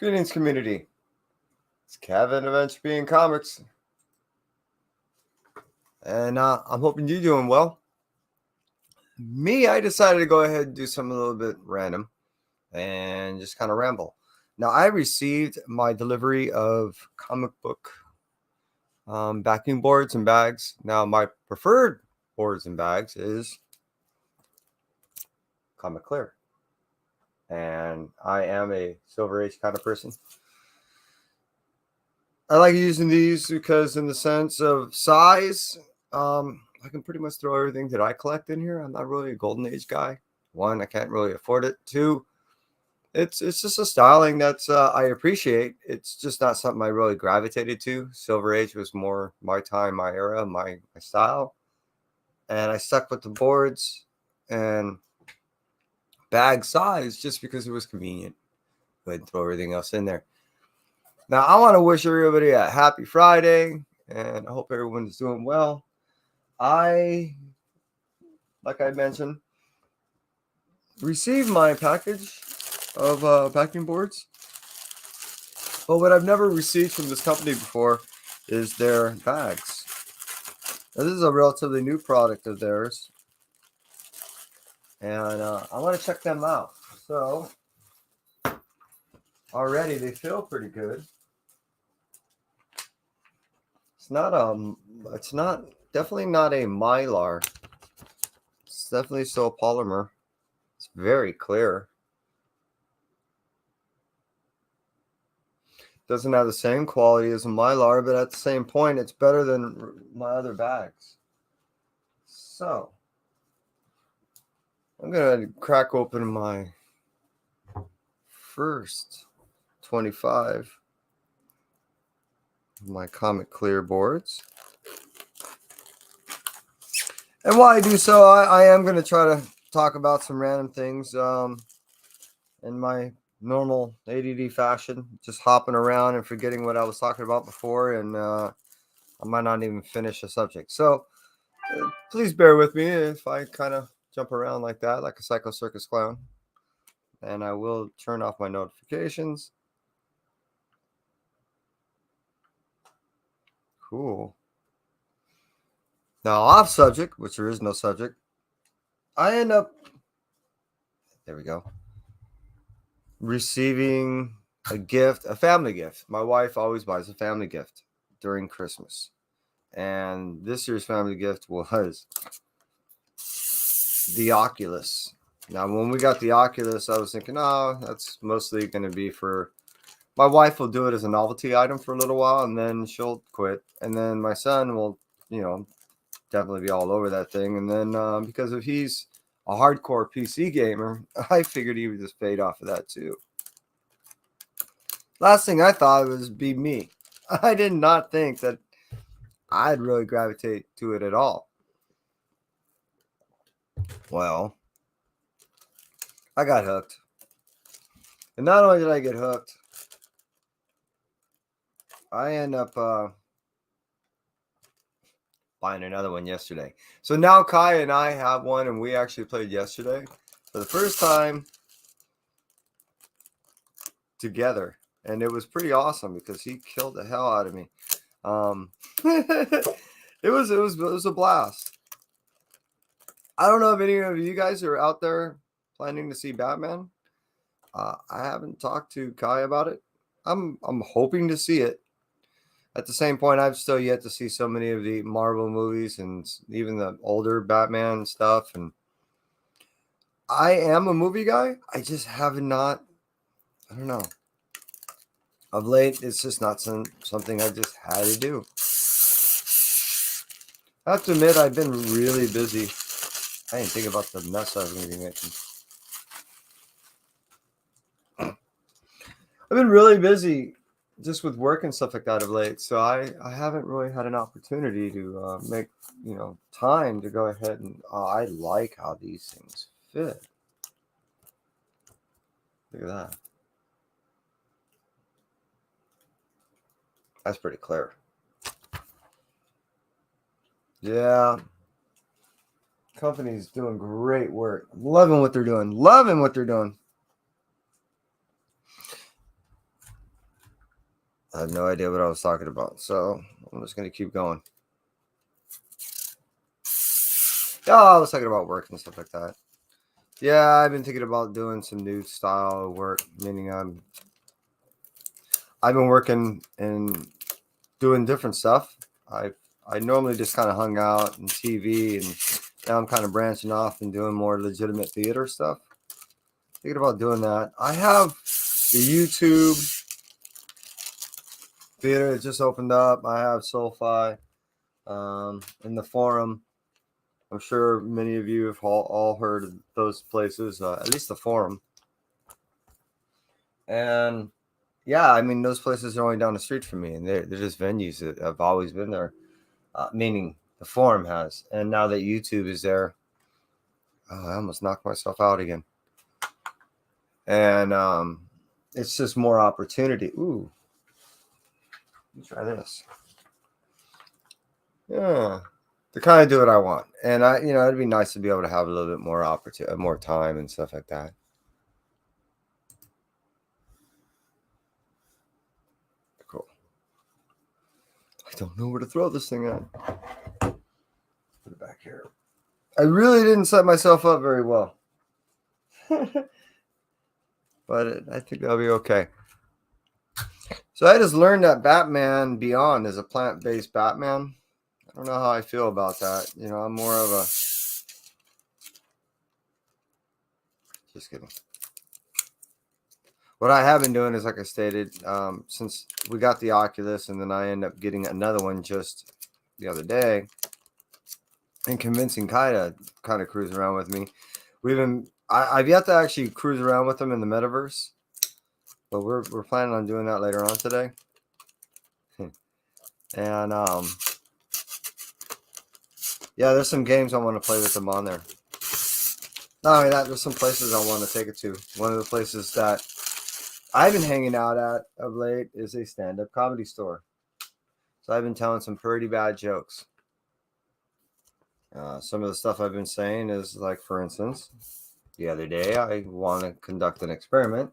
Greetings, community. It's Kevin of Entropy and Comics. And I'm hoping you're doing well. I decided to go ahead and do something a little bit random and just kind of ramble. Now, I received my delivery of comic book backing boards and bags. Now, my preferred boards and bags is Comic Clear. And I am a Silver Age kind of person. I like using these because in the sense of size, I can pretty much throw everything that I collect in here. I'm not really a Golden Age guy. One, I can't really afford it. Two, it's just a styling that's I appreciate. It's just not something I really gravitated to. Silver Age was more my time, my era, my style. And I stuck with the boards and bag size just because it was convenient. Go ahead and throw everything else in there. Now, I want to wish everybody a happy Friday, and I hope everyone's doing well. Like I mentioned, received my package of packing boards. But what I've never received from this company before is their bags. Now, this is a relatively new product of theirs, and I want to check them out. So, already they feel pretty good. It's not definitely not a mylar. It's definitely still polymer. It's very clear. Doesn't have the same quality as a mylar, but at the same point, it's better than my other bags. So, I'm going to crack open my first 25 of my Comic Clear boards. And while I do so, I am going to try to talk about some random things in my normal ADD fashion, just hopping around and forgetting what I was talking about before, and I might not even finish a subject. So please bear with me if I kind of jump around like that, like a Psycho Circus clown. And I will turn off my notifications. Cool. Now, off subject, which there is no subject, I end up, there we go, receiving a gift, a family gift. My wife always buys a family gift during Christmas. And this year's family gift was the Oculus. Now, when we got the Oculus, I was thinking, oh, that's mostly going to be for my wife will do it as a novelty item for a little while, and then she'll quit. And then my son will, definitely be all over that thing. And then because if he's a hardcore PC gamer, I figured he would just fade off of that too. Last thing I thought was be me. I did not think that I'd really gravitate to it at all. Well, I got hooked. And not only did I get hooked, I end up buying another one yesterday. So now Kai and I have one, and we actually played yesterday for the first time together. And it was pretty awesome because he killed the hell out of me. It was a blast. I don't know if any of you guys are out there planning to see Batman. I haven't talked to Kai about it. I'm hoping to see it. At the same point, I've still yet to see so many of the Marvel movies and even the older Batman stuff. And I am a movie guy. I just have not. I don't know. Of late, it's just not something I just had to do. I have to admit, I've been really busy. I didn't think about the mess I was going to be making. I've been really busy just with work and stuff like that of late. So I haven't really had an opportunity to make, time to go ahead and I like how these things fit. Look at that. That's pretty clear. Yeah. Company's doing great work. Loving what they're doing. I have no idea what I was talking about, so I'm just gonna keep going. Yeah, I was talking about work and stuff like that. Yeah, I've been thinking about doing some new style of work, meaning I've been working and doing different stuff. I normally just kind of hung out and TV, and now I'm kind of branching off and doing more legitimate theater stuff. Thinking about doing that. I have the YouTube theater that just opened up. I have SoulFi in the forum. I'm sure many of you have all heard of those places, at least the forum. And yeah, I mean, those places are only down the street from me, and they're just venues that have always been there, meaning the forum has. And now that YouTube is there, I almost knocked myself out again. And it's just more opportunity. Ooh, let me try this. Yeah, to kind of do what I want. And it'd be nice to be able to have a little bit more opportunity, more time and stuff like that. Cool. I don't know where to throw this thing at. Put it back here. I really didn't set myself up very well. But I think that'll be okay. So I just learned that Batman Beyond is a plant-based Batman. I don't know how I feel about that. I'm more of a... Just kidding. What I have been doing is, like I stated, since we got the Oculus and then I end up getting another one just the other day, and convincing Kai to kind of cruise around with me. I've yet to actually cruise around with them in the metaverse, but we're planning on doing that later on today. And yeah, there's some games I want to play with them on there. Not only that, there's some places I want to take it to. One of the places that I've been hanging out at of late is a stand-up comedy store. So I've been telling some pretty bad jokes. Some of the stuff I've been saying is like, for instance, the other day I want to conduct an experiment.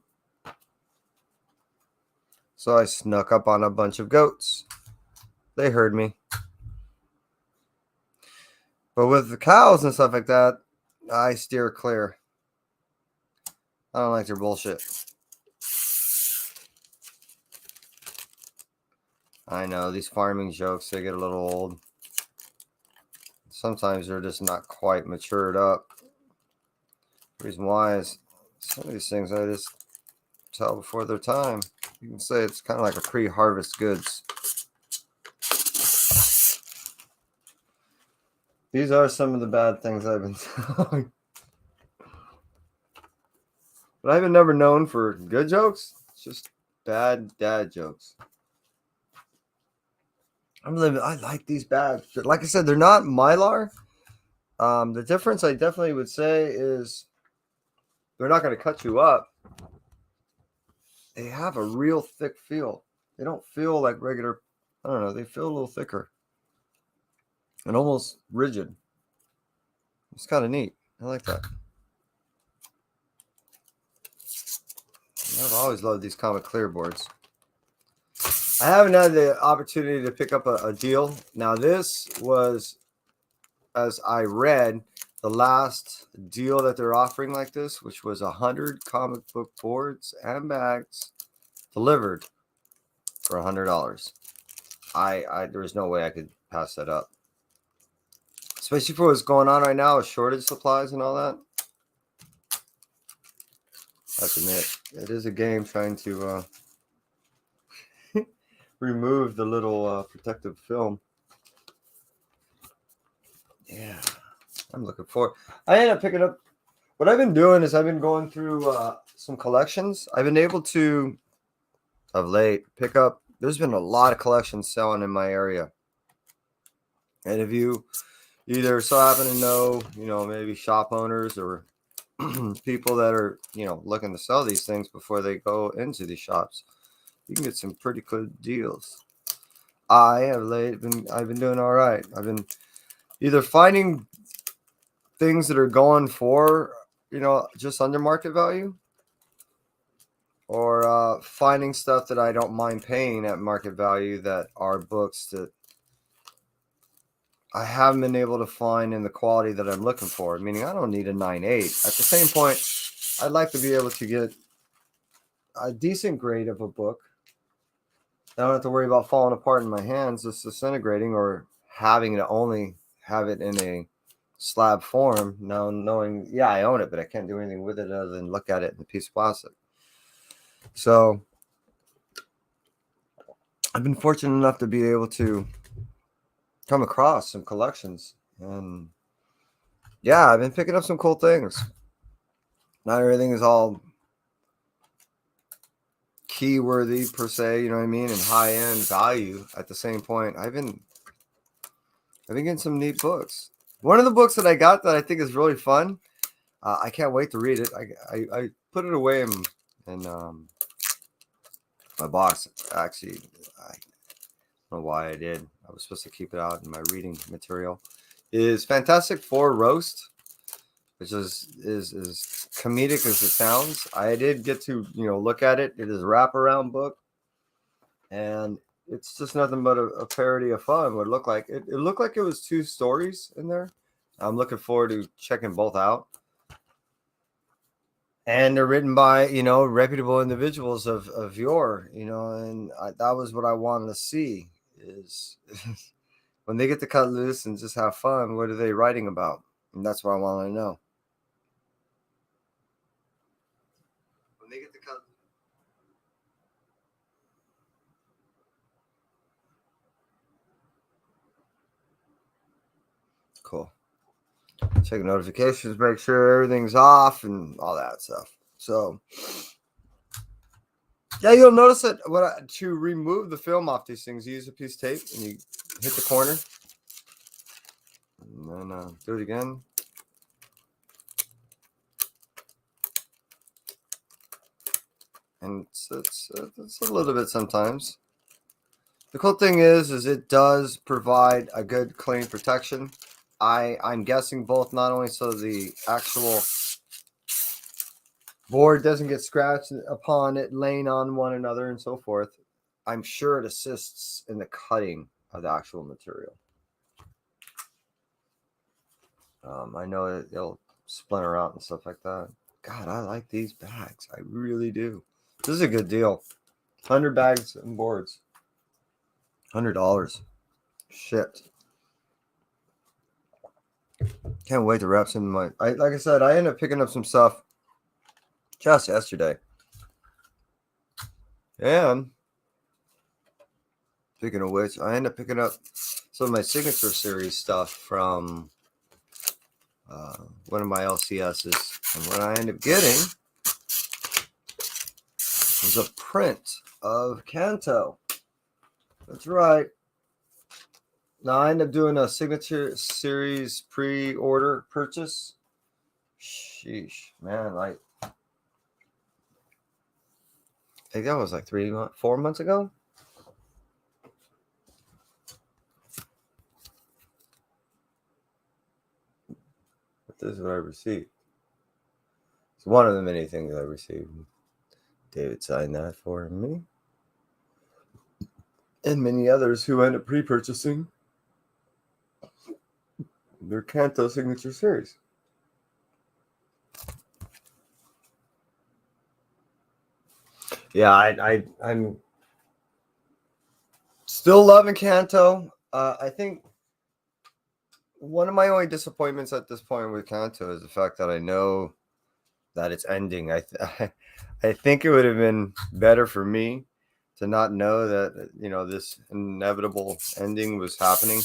So I snuck up on a bunch of goats. They heard me. But with the cows and stuff like that, I steer clear. I don't like their bullshit. I know, these farming jokes, they get a little old. Sometimes they're just not quite matured up. The reason why is some of these things I just tell before their time. You can say it's kind of like a pre-harvest goods. These are some of the bad things I've been telling. But I've been never known for good jokes. It's just bad dad jokes. I like these bad. Like I said, they're not Mylar. The difference I definitely would say is they're not going to cut you up. They have a real thick feel. They don't feel like regular. I don't know. They feel a little thicker and almost rigid. It's kind of neat. I like that. I've always loved these comic clear boards. I haven't had the opportunity to pick up a deal. Now, this was, as I read, the last deal that they're offering like this, which was 100 comic book boards and bags delivered for $100. There was no way I could pass that up, especially for what's going on right now with shortage supplies and all that. I have to admit, it is a game trying to remove the little protective film. Yeah, I'm looking forward. I ended up picking up. What I've been doing is I've been going through some collections. I've been able to, of late, pick up. There's been a lot of collections selling in my area. And if you either so happen to know, maybe shop owners or people that are, looking to sell these things before they go into these shops, you can get some pretty good deals. I've been doing all right. I've been either finding things that are going for, just under market value, or finding stuff that I don't mind paying at market value that are books that I haven't been able to find in the quality that I'm looking for. Meaning, I don't need a 9.8. At the same point, I'd like to be able to get a decent grade of a book. I don't have to worry about falling apart in my hands, just disintegrating, or having to only have it in a slab form. Now knowing, yeah, I own it, but I can't do anything with it other than look at it in a piece of plastic. So I've been fortunate enough to be able to come across some collections, and yeah, I've been picking up some cool things. Not everything is all key worthy per se, you know what I mean, and high end value. At the same point, I've been getting some neat books. One of the books that I got that I think is really fun. I can't wait to read it. I put it away in my box. Actually, I don't know why I did. I was supposed to keep it out in my reading material. Is Fantastic Four Roast, which is comedic as it sounds. I did get to look at it. It is a wraparound book, and it's just nothing but a parody of fun. What it looked like. It looked like it was 2 stories in there. I'm looking forward to checking both out. And they're written by reputable individuals of yore, and that was what I wanted to see is when they get to cut loose and just have fun. What are they writing about? And that's what I want to know. When they get to cut. Cool. Check notifications, make sure everything's off and all that stuff. So yeah, you'll notice that to remove the film off these things, you use a piece of tape and you hit the corner, and then do it again. And it's a little bit sometimes. The cool thing is it does provide a good clean protection. I'm guessing both, not only so the actual board doesn't get scratched upon it laying on one another and so forth. I'm sure it assists in the cutting of the actual material. I know it'll splinter out and stuff like that. God, I like these bags. I really do. This is a good deal. 100 bags and boards. $100. Shit. Can't wait to wrap some of my. Like I said, I ended up picking up some stuff just yesterday. And speaking of which, I ended up picking up some of my signature series stuff from one of my LCSs. And what I ended up getting was a print of Kanto. That's right. Now I ended up doing a signature series pre-order purchase. Sheesh, man! I think that was like 4 months ago. But this is what I received. It's one of the many things I received. David signed that for me, and many others who end up pre-purchasing their Kanto signature series. Yeah, I'm still loving Kanto. I think one of my only disappointments at this point with Kanto is the fact that I know that it's ending. I think it would have been better for me to not know that this inevitable ending was happening.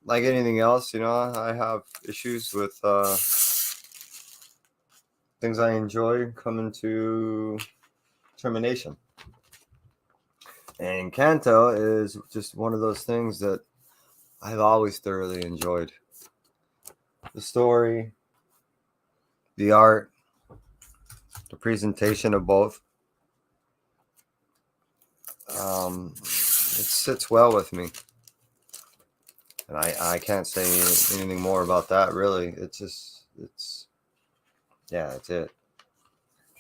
Like anything else, I have issues with things I enjoy coming to termination. And Kanto is just one of those things that I've always thoroughly enjoyed. The story, the art, the presentation of both. It sits well with me. And I can't say anything more about that, really. That's it.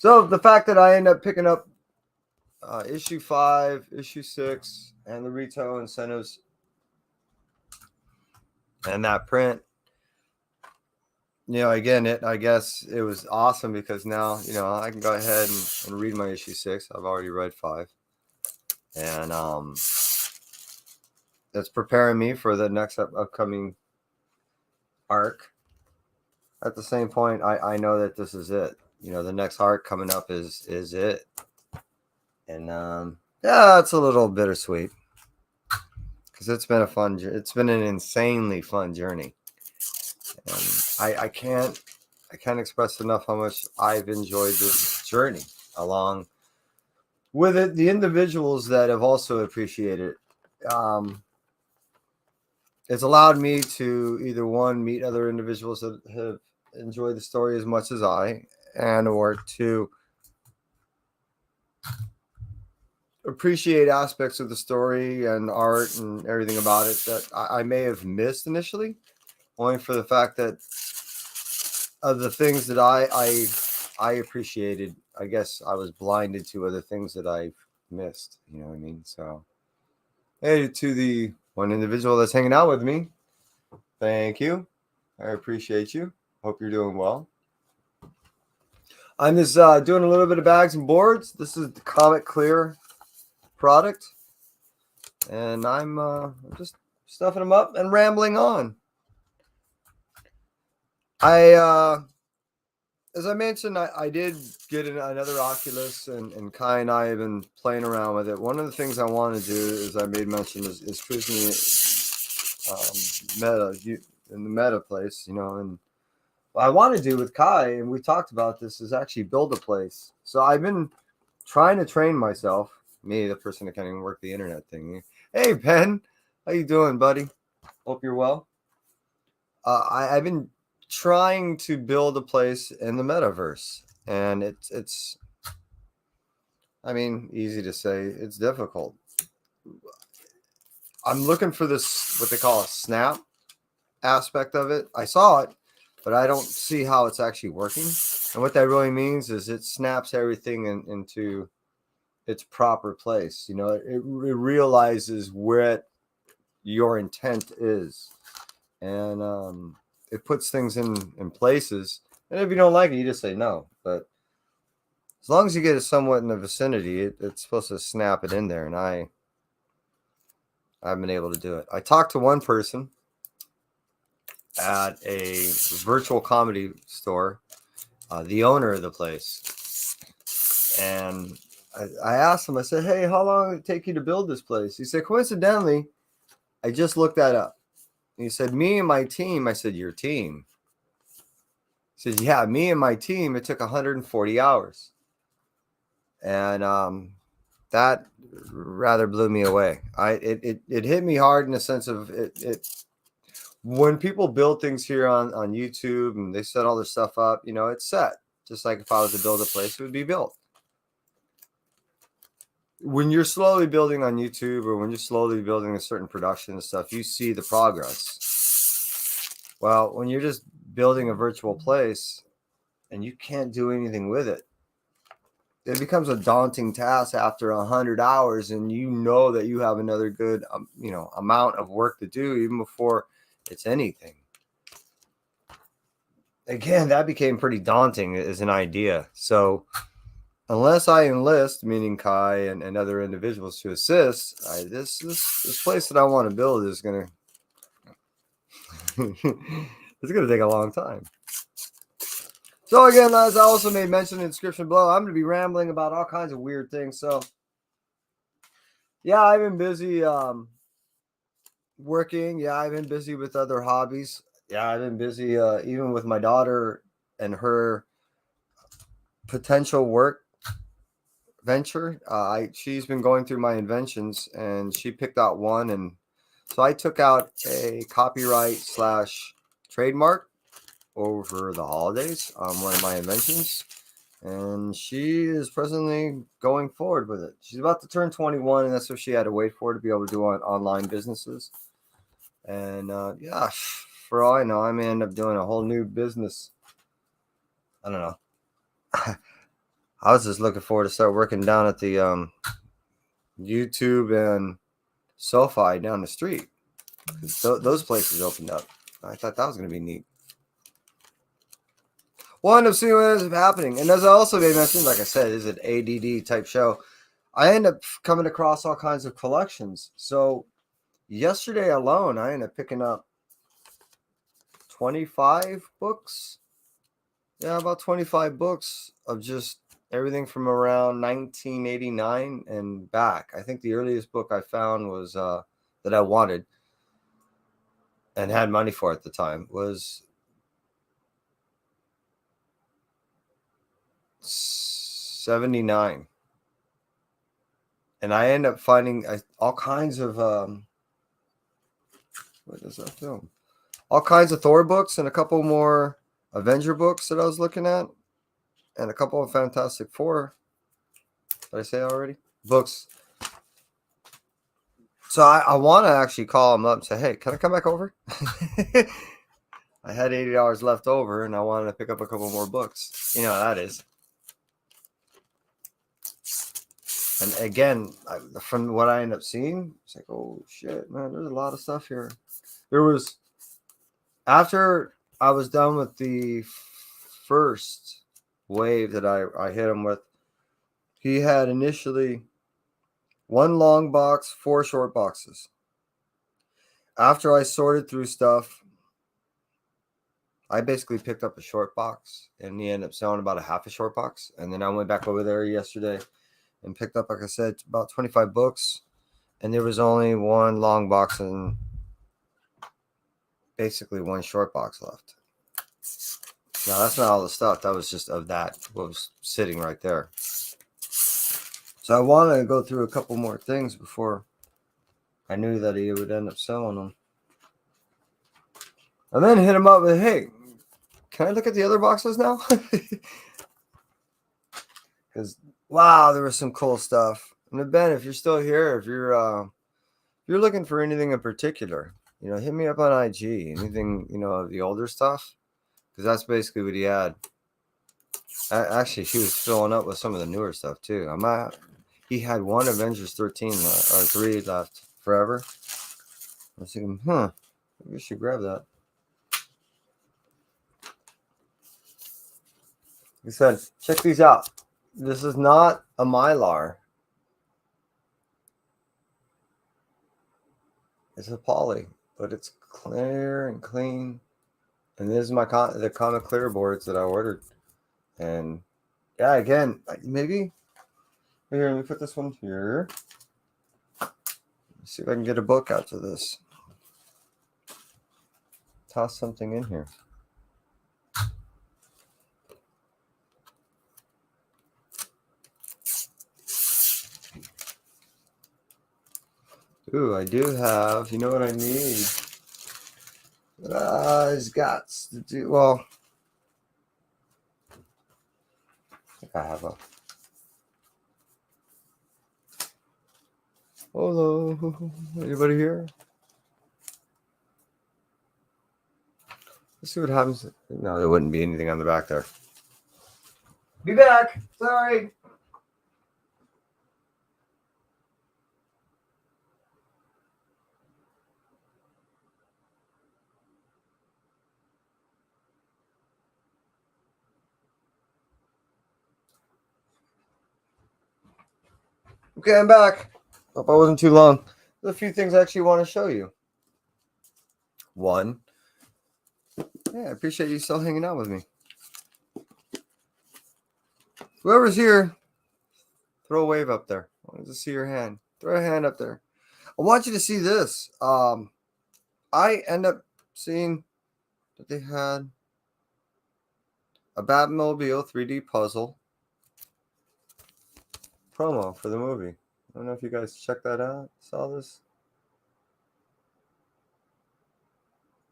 So the fact that I end up picking up issue 5, issue 6, and the retail incentives and that print, again, I guess it was awesome because now, I can go ahead and read my issue 6. I've already read 5. And that's preparing me for the next upcoming arc. At the same point, I know that this is it. The next arc coming up is it. And yeah, it's a little bittersweet because it's been an insanely fun journey. And I can't express enough how much I've enjoyed this journey along with it. The individuals that have also appreciated it. It's allowed me to either one, meet other individuals that have enjoyed the story as much as I, and or to appreciate aspects of the story and art and everything about it that I may have missed initially, only for the fact that of the things that I appreciated, I guess I was blinded to other things that I've missed. You know what I mean? So, hey, to the one individual that's hanging out with me, thank you. I appreciate you. Hope you're doing well. I'm just doing a little bit of bags and boards. This is the Comet Clear product. And I'm just stuffing them up and rambling on. As I mentioned, I did get another Oculus, and Kai and I have been playing around with it. One of the things I want to do, as I made mention, is cruising in the meta place, and what I want to do with Kai, and we talked about this, is actually build a place. So I've been trying to train myself, me, the person that can't even work the internet thing. Hey, Ben, how you doing, buddy? Hope you're well. I've been trying to build a place in the metaverse, and it's I mean, easy to say, it's difficult. I'm looking for this, what they call a snap aspect of it. I saw it, but I don't see how it's actually working. And what that really means is it snaps everything into its proper place. It realizes where your intent is, and it puts things in places. And if you don't like it, you just say no. But as long as you get it somewhat in the vicinity, it's supposed to snap it in there. And I've been able to do it. I talked to one person at a virtual comedy store, the owner of the place, and I asked him, I said, hey, how long did it take you to build this place? He said, coincidentally, I just looked that up. He said, me and my team. I said, your team? He said, yeah, me and my team, it took 140 hours. And that rather blew me away. It hit me hard in the sense of it when people build things here on YouTube and they set all their stuff up, it's set. Just like if I was to build a place, it would be built. When you're slowly building on YouTube, or when you're slowly building a certain production and stuff, you see the progress. Well, when you're just building a virtual place and you can't do anything with it, it becomes a daunting task after 100 hours, and you know that you have another good, amount of work to do even before it's anything. Again, that became pretty daunting as an idea. So unless I enlist, meaning Kai and other individuals to assist, this place that I want to build is going to it's going to take a long time. So again, as I also made mention in the description below, I'm going to be rambling about all kinds of weird things. So yeah, I've been busy working. Yeah, I've been busy with other hobbies. Yeah, I've been busy even with my daughter and her potential work venture. She's been going through my inventions, and she picked out one, and so I took out a copyright / trademark over the holidays on one of my inventions, and she is presently going forward with it. She's about to turn 21, and that's what she had to wait for, to be able to do online businesses. And yeah, for all I know, I may end up doing a whole new business. I don't know. I was just looking forward to start working down at the YouTube and SoFi down the street. Those places opened up. I thought that was going to be neat. We'll end up seeing what ends up happening. And as I also mentioned, like I said, it's an ADD type show. I end up coming across all kinds of collections. So yesterday alone, I ended up picking up 25 books. Yeah, about 25 books of just everything from around 1989 and back. I think the earliest book I found was that I wanted and had money for at the time was 79. And I end up finding all kinds of what is that film? All kinds of Thor books and a couple more Avenger books that I was looking at, and a couple of Fantastic Four. Did I say already? Books. So I want to actually call them up and say, hey, can I come back over? I had $80 left over, and I wanted to pick up a couple more books. You know how that is. And again, from what I end up seeing, it's like, oh, shit, man, there's a lot of stuff here. There was, after I was done with the first wave that I hit him with, he had initially 1 long box, 4 short boxes. After I sorted through stuff, I basically picked up a short box, and he ended up selling about a half a short box. And then I went back over there yesterday and picked up, like I said, about 25 books. And there was only 1 long box and basically 1 short box left. Now, that's not all the stuff. That was just of that, what was sitting right there. So I wanted to go through a couple more things before I knew that he would end up selling them. And then hit him up with, hey, can I look at the other boxes now? Because, wow, there was some cool stuff. And Ben, if you're still here, if you're looking for anything in particular, hit me up on IG. Anything, of the older stuff. Because that's basically what he had. Actually, he was filling up with some of the newer stuff, too. He had 1 Avengers 13 or 3 left forever. I was thinking, maybe we should grab that. He said, check these out. This is not a Mylar. It's a poly, but it's clear and clean. And this is the comic clear boards that I ordered. And yeah, again, maybe here, let me put this one here. Let's see if I can get a book out to this. Toss something in here. Ooh, I do have, you know what I need? It's got to do, well, I think I have a, hello, anybody here? Let's see what happens. No, there wouldn't be anything on the back there. Be back, sorry. Okay, I'm back. Hope I wasn't too long. There's a few things I actually want to show you. One, yeah, I appreciate you still hanging out with me. Whoever's here, throw a wave up there. I want to see your hand. Throw a hand up there. I want you to see this. I end up seeing that they had a Batmobile 3D puzzle promo for the movie. I don't know if you guys checked that out. Saw this.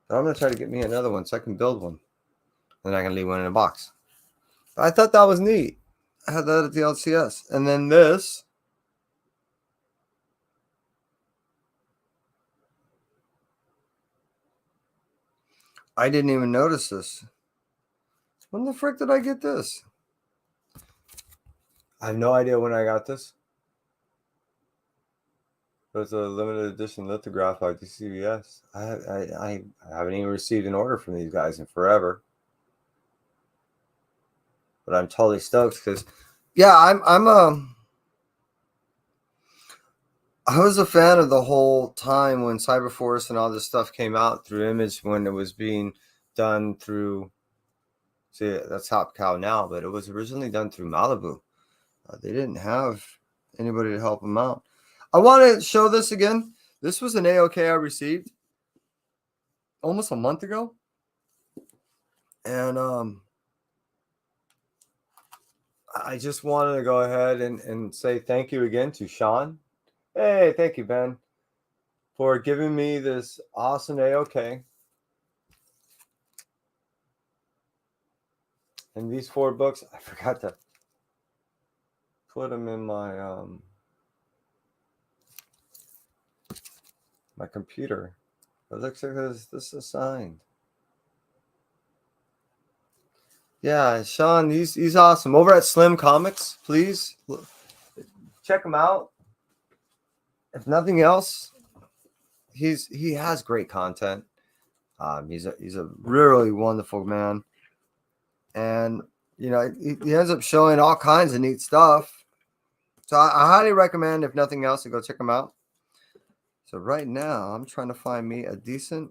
But I'm going to try to get me another one so I can build one. Then I can leave one in a box. But I thought that was neat. I had that at the LCS. And then this. I didn't even notice this. When the frick did I get this? I have no idea when I got this. But it's a limited edition lithograph by DCBS. I haven't even received an order from these guys in forever. But I'm totally stoked because, yeah, I was a fan of the whole time when Cyberforce and all this stuff came out through Image, when it was being done through, see, that's Top Cow now, but it was originally done through Malibu. They didn't have anybody to help them out. I want to show this again. This was an AOK I received almost a month ago. And I just wanted to go ahead and say thank you again to Sean. Hey, thank you, Ben, for giving me this awesome AOK. And these 4 books, I forgot to put them in my my computer. It looks like this is signed. Yeah, Sean, he's awesome. Over at Slim Comics, please check him out. If nothing else, he has great content. He's a really wonderful man, and he ends up showing all kinds of neat stuff. So I highly recommend, if nothing else, to go check him out. So right now, I'm trying to find me a decent.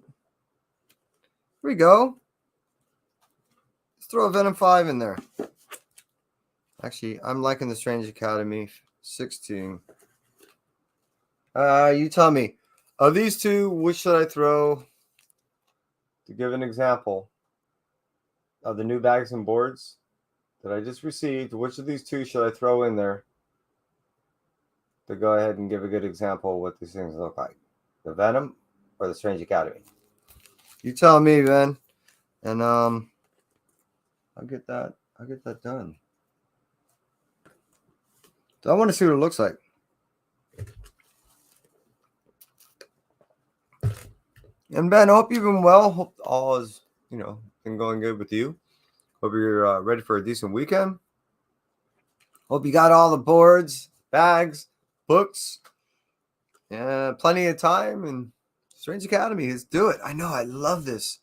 Here we go. Let's throw a Venom 5 in there. Actually, I'm liking the Strange Academy 16. You tell me, of these two, which should I throw? To give an example of the new bags and boards that I just received, which of these two should I throw in there to go ahead and give a good example of what these things look like? The Venom or the Strange Academy? You tell me, Ben. And I'll get that done. So I want to see what it looks like. And Ben, I hope you've been well. Hope all is, been going good with you. Hope you're ready for a decent weekend. Hope you got all the boards, bags, books, and plenty of time. And Strange Academy, let's do it. I know, I love this.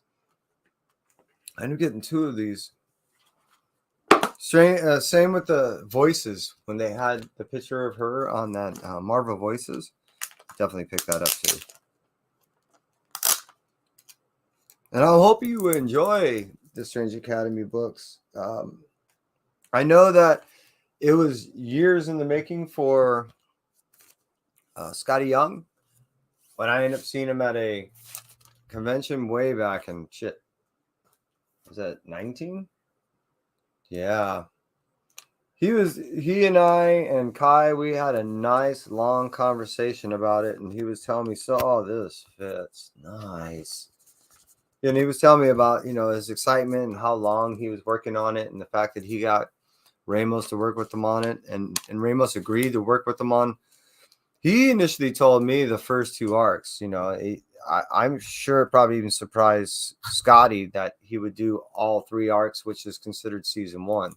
I ended up getting 2 of these. Same with the voices. When they had the picture of her on that Marvel Voices, definitely picked that up too. And I hope you enjoy the Strange Academy books. I know that it was years in the making for Scotty Young. When I ended up seeing him at a convention way back in was that 19? Yeah. He and I and Kai, we had a nice long conversation about it, and he was telling me, this fits nice. And he was telling me about, his excitement and how long he was working on it, and the fact that he got Ramos to work with them on it, and Ramos agreed to work with them on. He initially told me the first 2 arcs. I'm sure it probably even surprised Scotty that he would do all 3 arcs, which is considered season 1.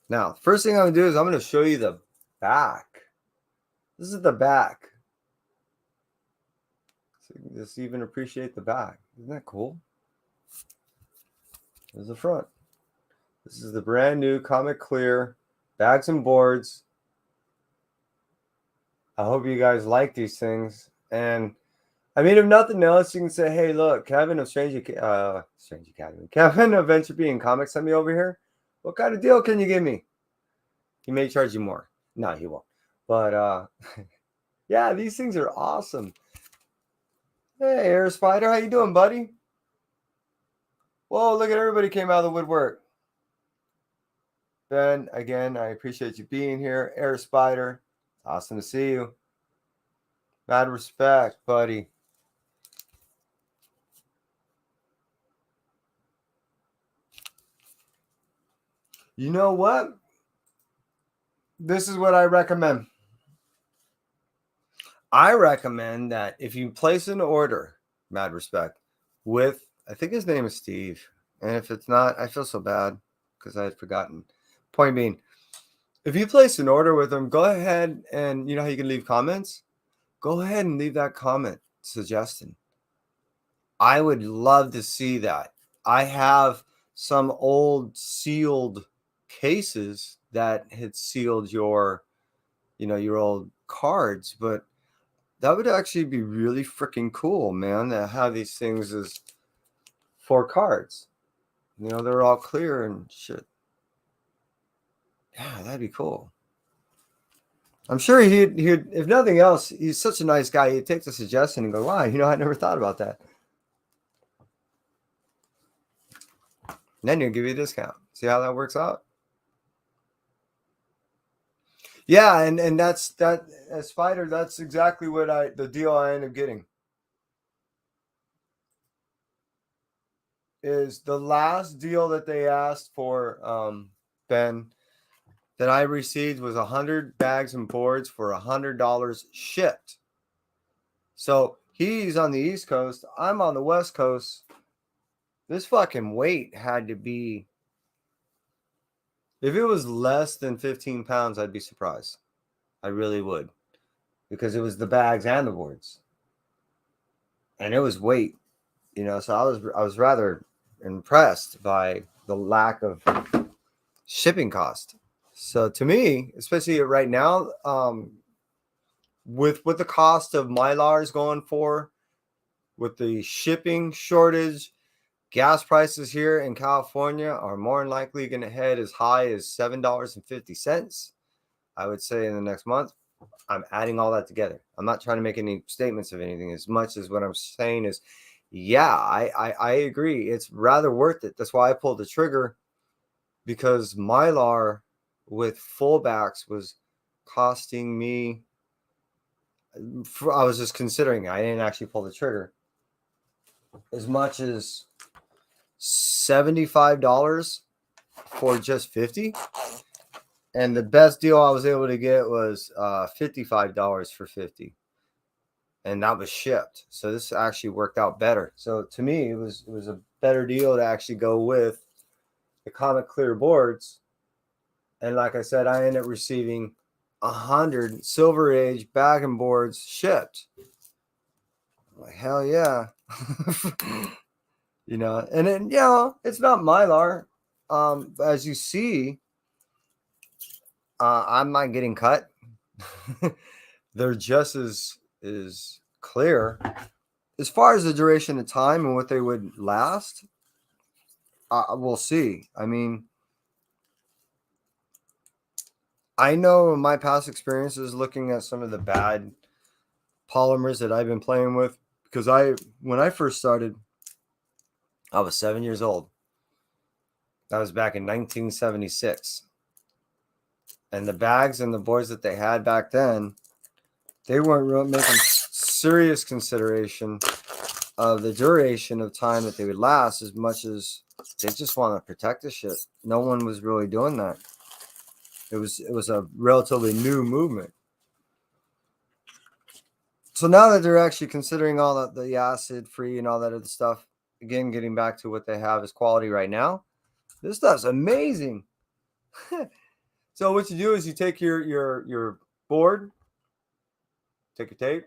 Now, first thing I'm going to do is I'm going to show you the back. This is the back. So you can just even appreciate the back. Isn't that cool? There's the front. This is the brand new Comic Clear bags and boards. I hope you guys like these things. And I mean, if nothing else, you can say, hey, look, Kevin of Strange Academy. Kevin of Entropy and Comics sent me over here. What kind of deal can you give me? He may charge you more. No, he won't. But yeah, these things are awesome. Hey, Air Spider, how you doing, buddy? Whoa, look at everybody came out of the woodwork. Ben, again, I appreciate you being here. Air Spider, awesome to see you. Mad respect, buddy. You know what? This is what I recommend. I recommend that if you place an order, mad respect, with, I think his name is Steve. And if it's not, I feel so bad because I had forgotten. Point being, if you place an order with them, go ahead and you know how you can leave comments? Go ahead and leave that comment suggestion. I would love to see that. I have some old sealed cases that had sealed your, you know, your old cards, but that would actually be really freaking cool, man, to have these things as 4 cards. You know, they're all clear and shit. Yeah, that'd be cool. I'm sure he'd, if nothing else, he's such a nice guy. He'd take the suggestion and go, wow, you know, I never thought about that. And then he'll give you a discount. See how that works out? Yeah, and that's that Spider, that's exactly what the deal I ended up getting. Is the last deal that they asked for, Ben, that I received was 100 bags and boards for $100 shipped. So he's on the East Coast, I'm on the West Coast. This fucking weight had to be, if it was less than 15 pounds, I'd be surprised. I really would, because it was the bags and the boards, and it was weight, you know. So I was rather impressed by the lack of shipping cost. So to me, especially right now, with what the cost of Mylar is going for, with the shipping shortage, gas prices here in California are more than likely going to head as high as $7.50. I would say in the next month. I'm adding all that together. I'm not trying to make any statements of anything, as much as what I'm saying is, yeah, I agree. It's rather worth it. That's why I pulled the trigger, because Mylar with fullbacks was costing me, I was just considering, I didn't actually pull the trigger, as much as $75 for just 50. And the best deal I was able to get was $55 for 50. And that was shipped. So this actually worked out better. So to me, it was a better deal to actually go with the Comet Clear boards. And like I said, I ended up receiving 100 Silver Age bag and boards shipped. I'm like, hell yeah. You know, and then, you know, it's not Mylar. As you see, I'm not getting cut. They're just as clear. As far as the duration of time and what they would last, we'll see. I mean, I know in my past experiences looking at some of the bad polymers that I've been playing with, because when I first started, I was 7 years old. That was back in 1976. And the bags and the boards that they had back then, they weren't really making serious consideration of the duration of time that they would last, as much as they just want to protect the shit. No one was really doing that. It was a relatively new movement. So now that they're actually considering all the acid free and all that other stuff, again, getting back to what they have as quality right now, this stuff's amazing. So what you do is you take your board, take your tape,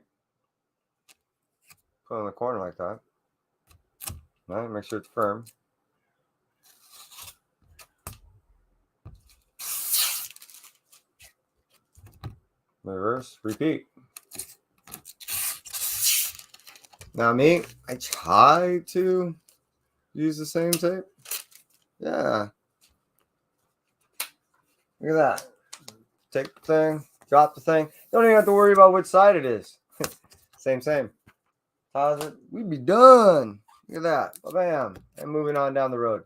put it in the corner like that. All right, make sure it's firm. Reverse, repeat. Now me, I try to use the same tape. Yeah. Look at that. Take the thing, drop the thing. Don't even have to worry about which side it is. Same. Pause it. We'd be done. Look at that. Bam. And moving on down the road.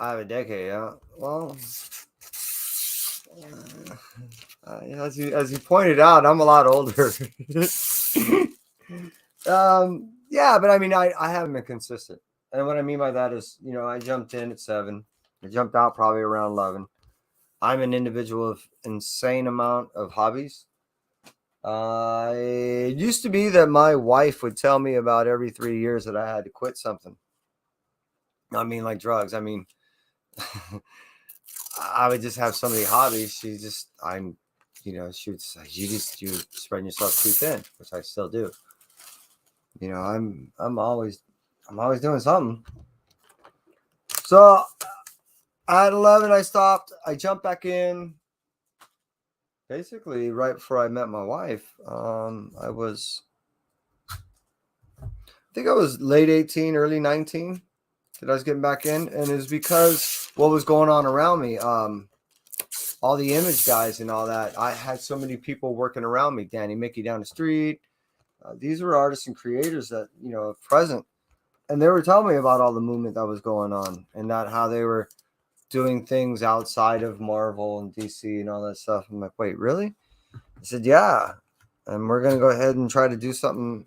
I have a decade, yeah. Well, as you pointed out, I'm a lot older. Yeah, but I mean, I haven't been consistent. And what I mean by that is, you know, I jumped in at 7. I jumped out probably around 11. I'm an individual of insane amount of hobbies. It used to be that my wife would tell me about every 3 years that I had to quit something. I mean, like drugs. I mean, I would just have so many hobbies. She would say, you're spreading yourself too thin, which I still do. I'm always doing something. So at 11, I stopped. I jumped back in. Basically, right before I met my wife, I think I was late 18, early 19 that I was getting back in. And it was because what was going on around me. All the image guys and all that. I had so many people working around me. Danny Mickey down the street. These were artists and creators that, present. And they were telling me about all the movement that was going on and that how they were doing things outside of Marvel and DC and all that stuff. I'm like, wait, really? I said, yeah. And we're going to go ahead and try to do something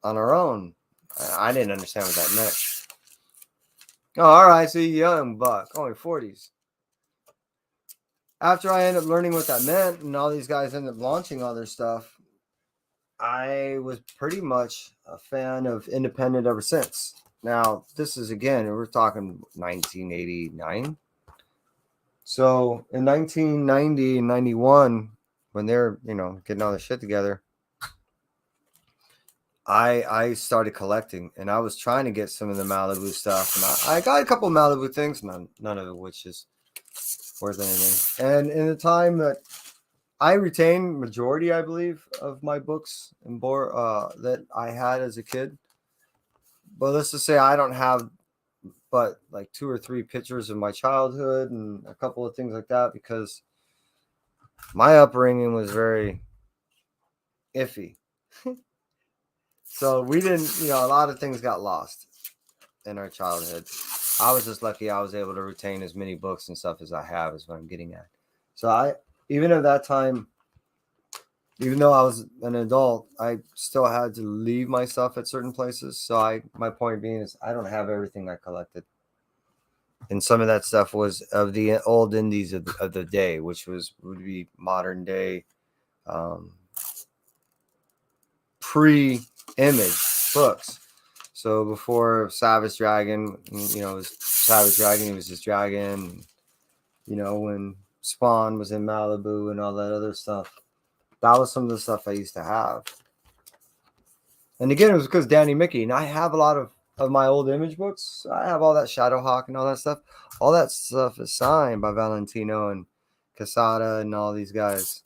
on our own. I didn't understand what that meant. Oh, all right. So you're young buck, only 40s. After I ended up learning what that meant and all these guys ended up launching all their stuff, I was pretty much a fan of independent ever since. Now, this is, again, we're talking 1989. So in 1990 and 91, when they're, getting all this shit together, I started collecting, and I was trying to get some of the Malibu stuff. And I got a couple of Malibu things, none of it which is worth anything. And in the time that I retained majority, I believe, of my books and that I had as a kid. But let's just say I don't have but like 2 or 3 pictures of my childhood and a couple of things like that because my upbringing was very iffy. So we didn't, a lot of things got lost in our childhood. I was just lucky I was able to retain as many books and stuff as I have is what I'm getting at. So even at that time, even though I was an adult, I still had to leave my stuff at certain places. So my point being is I don't have everything I collected. And some of that stuff was of the old indies of the day, which would be modern day, pre-image books. So before Savage Dragon, it was Savage Dragon, it was just Dragon. When Spawn was in Malibu and all that other stuff. That was some of the stuff I used to have. And again, it was because Danny Mickey. And I have a lot of my old image books. I have all that Shadowhawk and all that stuff. All that stuff is signed by Valentino and Quesada and all these guys.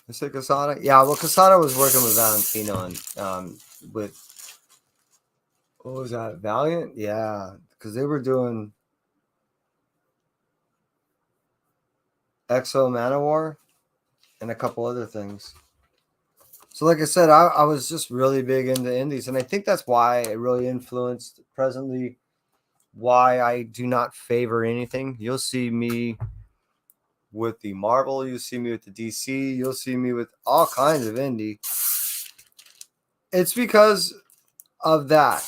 I say Quesada? Yeah, well, Quesada was working with Valentino and with, what was that, Valiant? Yeah, because they were doing Exo Manowar and a couple other things. So like I said, I was just really big into indies. And I think that's why it really influenced presently why I do not favor anything. You'll see me with the Marvel. You'll see me with the DC. You'll see me with all kinds of indie. It's because of that.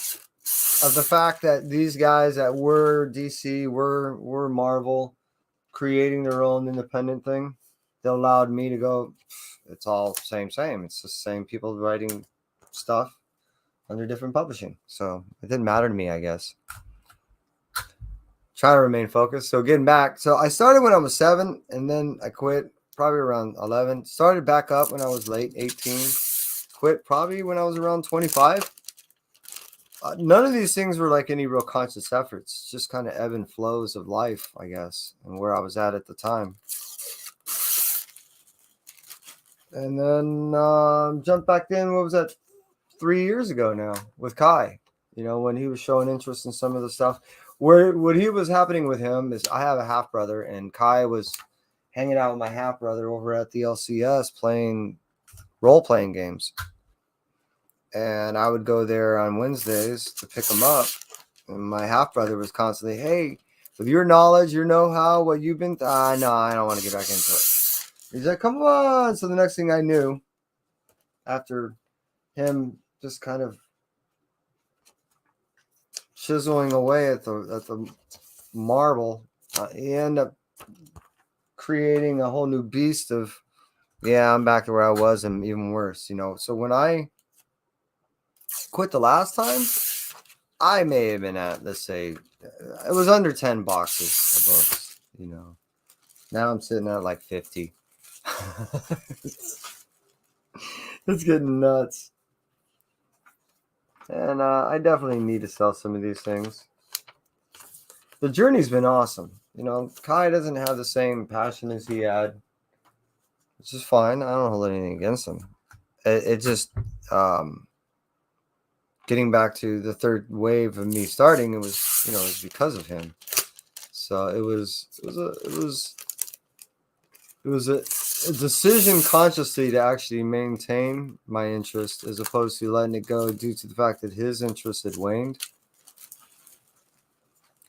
Of the fact that these guys that were DC, were Marvel, creating their own independent thing, that allowed me to go, it's all same. It's the same people writing stuff under different publishing. So it didn't matter to me, I guess. Try to remain focused. So getting back. So I started when I was 7 and then I quit probably around 11. Started back up when I was late 18. Quit probably when I was around 25. None of these things were like any real conscious efforts. Just kind of ebb and flows of life, I guess, and where I was at the time. And then jumped back in, what was that, 3 years ago now with Kai, when he was showing interest in some of the stuff. What he was happening with him is I have a half brother, and Kai was hanging out with my half brother over at the LCS playing role-playing games. And I would go there on Wednesdays to pick him up. And my half brother was constantly, hey, with your knowledge, your know-how, what you've been, no, I don't want to get back into it. He's like, come on. So the next thing I knew, after him just kind of chiseling away at the marble, he ended up creating a whole new beast of Yeah, I'm back to where I was and even worse, So when I quit the last time, I may have been at, let's say, it was under 10 boxes of books. Now I'm sitting at like 50. It's getting nuts. And I definitely need to sell some of these things. The journey's been awesome. Kai doesn't have the same passion as he had, which is fine. I don't hold anything against him. It just, getting back to the third wave of me starting, it was because of him. So it was a decision consciously to actually maintain my interest as opposed to letting it go due to the fact that his interest had waned.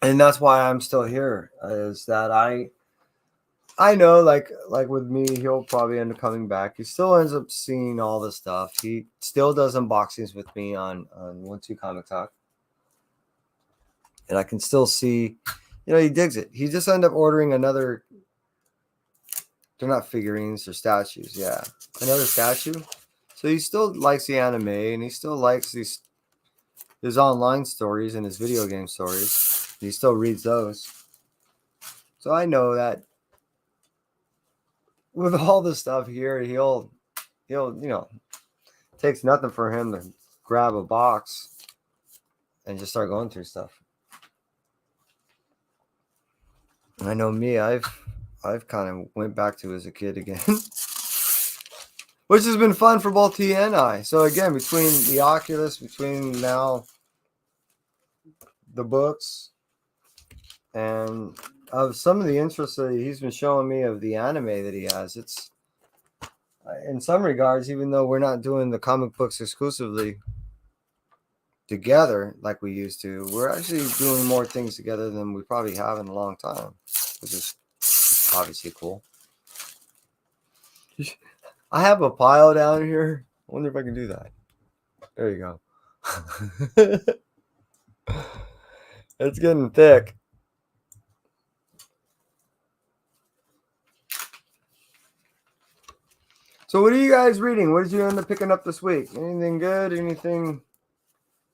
And that's why I'm still here, is that I know, like with me, he'll probably end up coming back. He still ends up seeing all the stuff. He still does unboxings with me on 1-2 Comic Talk. And I can still see, he digs it. He just ended up ordering another. They're not figurines, they're statues. Yeah, another statue. So he still likes the anime, and he still likes his online stories and his video game stories. He still reads those. So I know that with all the stuff here, he'll takes nothing for him to grab a box and just start going through stuff. I know me, I've kind of went back to as a kid again, which has been fun for both he and I. So again, between the Oculus, between now the books, and of some of the interests that he's been showing me of the anime that he has, it's in some regards, even though we're not doing the comic books exclusively together like we used to, we're actually doing more things together than we probably have in a long time, which is obviously cool. I have a pile down here. I wonder if I can do that. There you go. It's getting thick. So what are you guys reading? What did you end up picking up this week? Anything good? Anything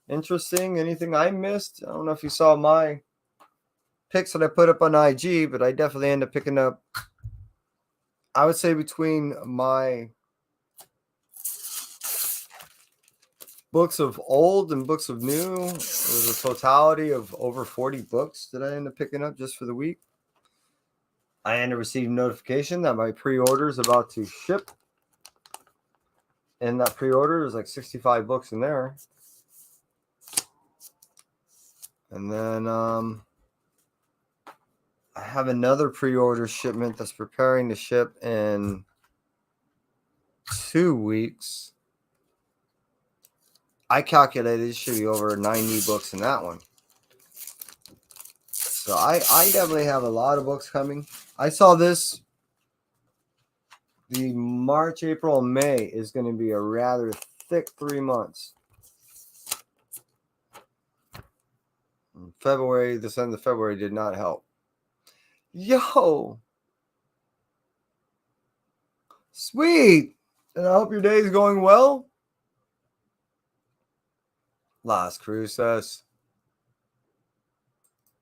interesting? Anything I missed? I don't know if you saw my picks that I put up on IG, but I definitely end up picking up, I would say, between my books of old and books of new, it was a totality of over 40 books that I ended up picking up just for the week. I ended up receiving notification that my pre-order is about to ship. And that pre-order is like 65 books in there. And then I have another pre-order shipment that's preparing to ship in 2 weeks. I calculated it should be over 90 books in that one. So I definitely have a lot of books coming. I saw this. The March, April, and May is going to be a rather thick 3 months. February, this end of February did not help. Yo! Sweet! And I hope your day is going well. Las Cruces.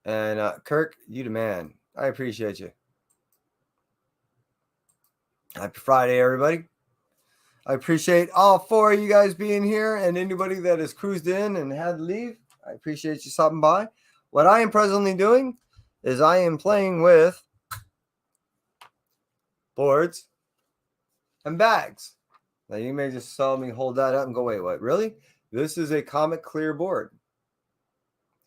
And Kirk, you the man. I appreciate you. Happy Friday, everybody. I appreciate all 4 of you guys being here, and anybody that has cruised in and had to leave. I appreciate you stopping by. What I am presently doing is I am playing with boards and bags. Now you may just saw me hold that up and go, wait, what? Really? This is a Comic Clear board.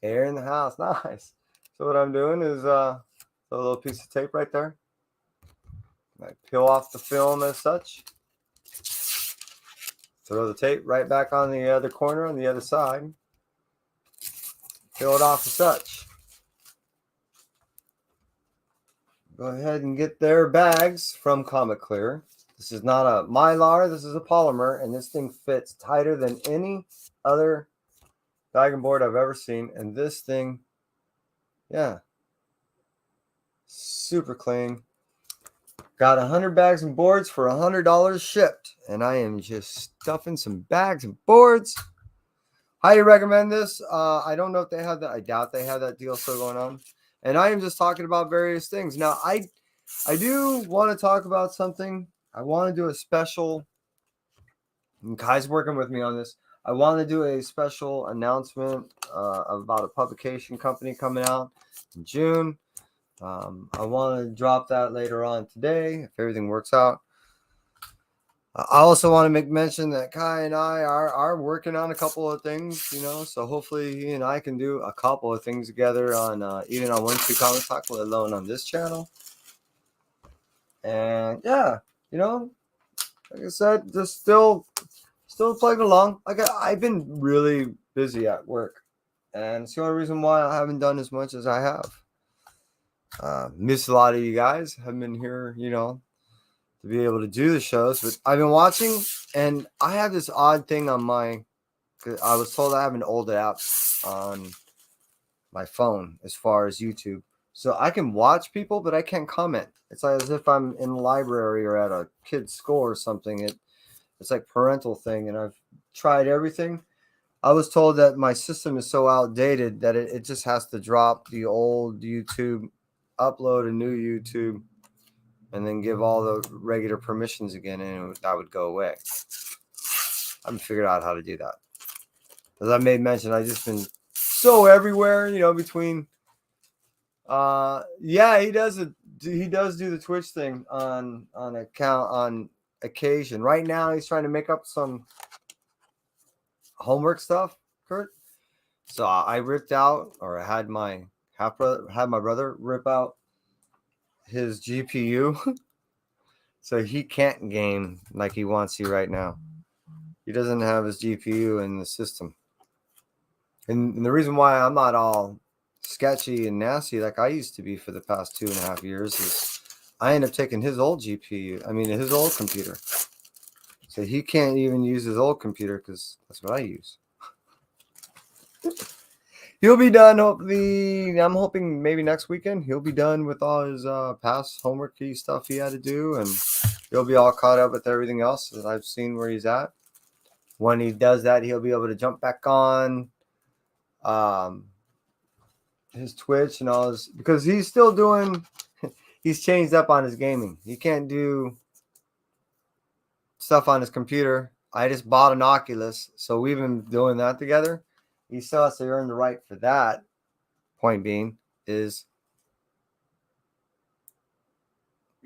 Air in the house. Nice. So what I'm doing is a little piece of tape right there. I peel off the film as such. Throw the tape right back on the other corner on the other side. Peel it off as such. Go ahead and get their bags from Comic Clear. This is not a Mylar, this is a polymer, and this thing fits tighter than any other bag and board I've ever seen. And this thing, yeah, super clean. Got 100 bags and boards for $100 shipped. And I am just stuffing some bags and boards. Highly recommend this. I don't know if they have that. I doubt they have that deal still going on. And I am just talking about various things. Now, I do want to talk about something. I want to do a special. And Kai's working with me on this. I want to do a special announcement about a publication company coming out in June. I want to drop that later on today if everything works out. I also want to make mention that Kai and I are working on a couple of things, so hopefully he and I can do a couple of things together on even on Wednesday Comic Talk, let alone on this channel. And yeah, like I said, just still plugging along. I've been really busy at work, and it's the only reason why I haven't done as much as I have. Miss a lot of you guys. Have been here, to be able to do the shows, but I've been watching, and I have this odd thing on I was told I have an old app on my phone as far as YouTube, so I can watch people, but I can't comment. It's like as if I'm in the library or at a kid's school or something. It's like parental thing, and I've tried everything. I was told that my system is so outdated that it just has to drop the old YouTube, upload a new YouTube, and then give all the regular permissions again, and that would go away. I haven't figured out how to do that. As I made mention, I've just been so everywhere, between he does do the Twitch thing on occasion. Right now he's trying to make up some homework stuff, Kurt. So I ripped out, or I had my brother rip out his GPU so he can't game like he wants to right now. He doesn't have his GPU in the system. And the reason why I'm not all sketchy and nasty like I used to be for the past 2.5 years is I end up taking his old his old computer. So he can't even use his old computer because that's what I use. He'll be done, hopefully. I'm hoping maybe next weekend he'll be done with all his past homework stuff he had to do, and he'll be all caught up with everything else that I've seen where he's at. When he does that, he'll be able to jump back on his Twitch and all his, because he's still doing, he's changed up on his gaming. He can't do stuff on his computer. I just bought an Oculus, so we've been doing that together. He still has to earn the right for that. Point being is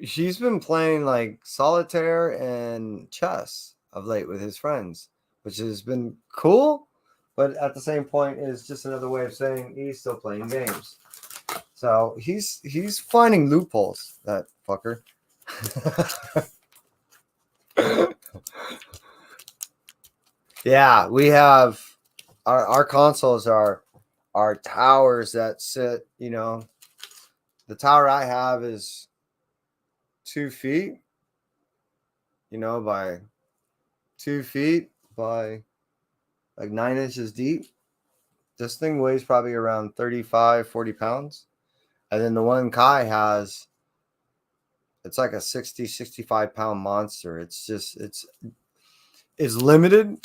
she's been playing like solitaire and chess of late with his friends, which has been cool, but at the same point is just another way of saying he's still playing games. So he's finding loopholes, that fucker. Yeah, we have our consoles are towers that sit, the tower I have is 2 feet, by 2 feet by like 9 inches deep. This thing weighs probably around 35, 40 pounds. And then the one Kai has, it's like a 60, 65 pound monster. It's just, it's limited,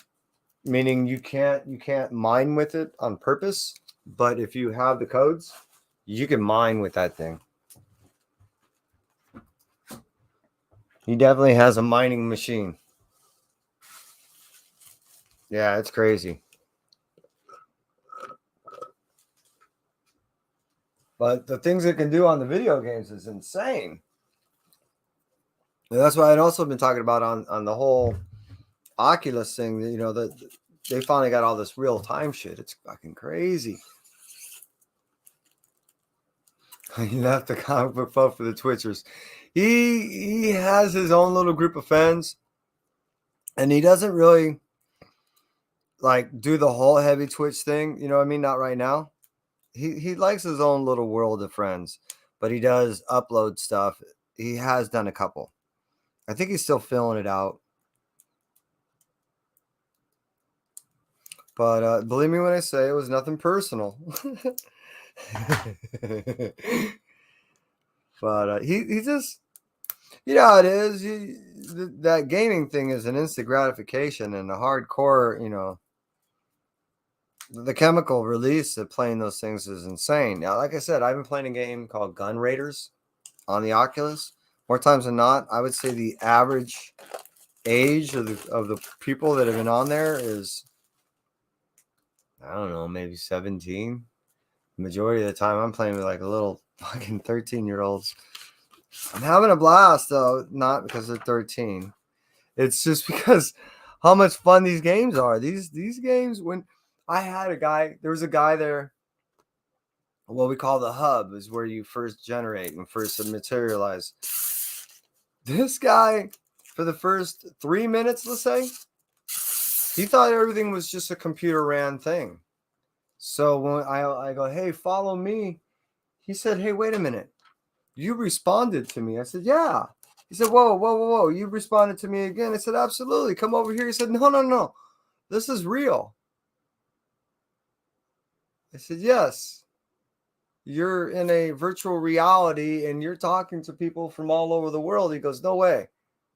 meaning you can't mine with it on purpose. But if you have the codes, you can mine with that thing. He definitely has a mining machine. Yeah, it's crazy. But the things it can do on the video games is insane. And that's why I'd also been talking about on the whole Oculus thing, that they finally got all this real time shit. It's fucking crazy. He left the comic book folk for the Twitchers. He has his own little group of fans, and he doesn't really like do the whole heavy Twitch thing. You know what I mean? Not right now. He likes his own little world of friends, but he does upload stuff. He has done a couple. I think he's still filling it out. But believe me when I say it was nothing personal. But he just, You know how it is. That gaming thing is an instant gratification, and the hardcore, the chemical release of playing those things is insane. Now, like I said, I've been playing a game called Gun Raiders on the Oculus. More times than not, I would say the average age of the people that have been on there is, I don't know, maybe 17. The majority of the time, I'm playing with like a little fucking 13-year-olds. I'm having a blast though, not because they're 13. It's just because how much fun these games are. These games, when I had a guy, there was a guy there. What we call the hub is where you first generate and first materialize. This guy, for the first 3 minutes, let's say, he thought everything was just a computer ran thing. So when I go, hey, follow me, he said, hey, wait a minute. You responded to me. I said, yeah. He said, whoa, whoa, whoa, whoa. You responded to me again. I said, absolutely. Come over here. He said, no, no, no. This is real. I said, yes. You're in a virtual reality and you're talking to people from all over the world. He goes, no way.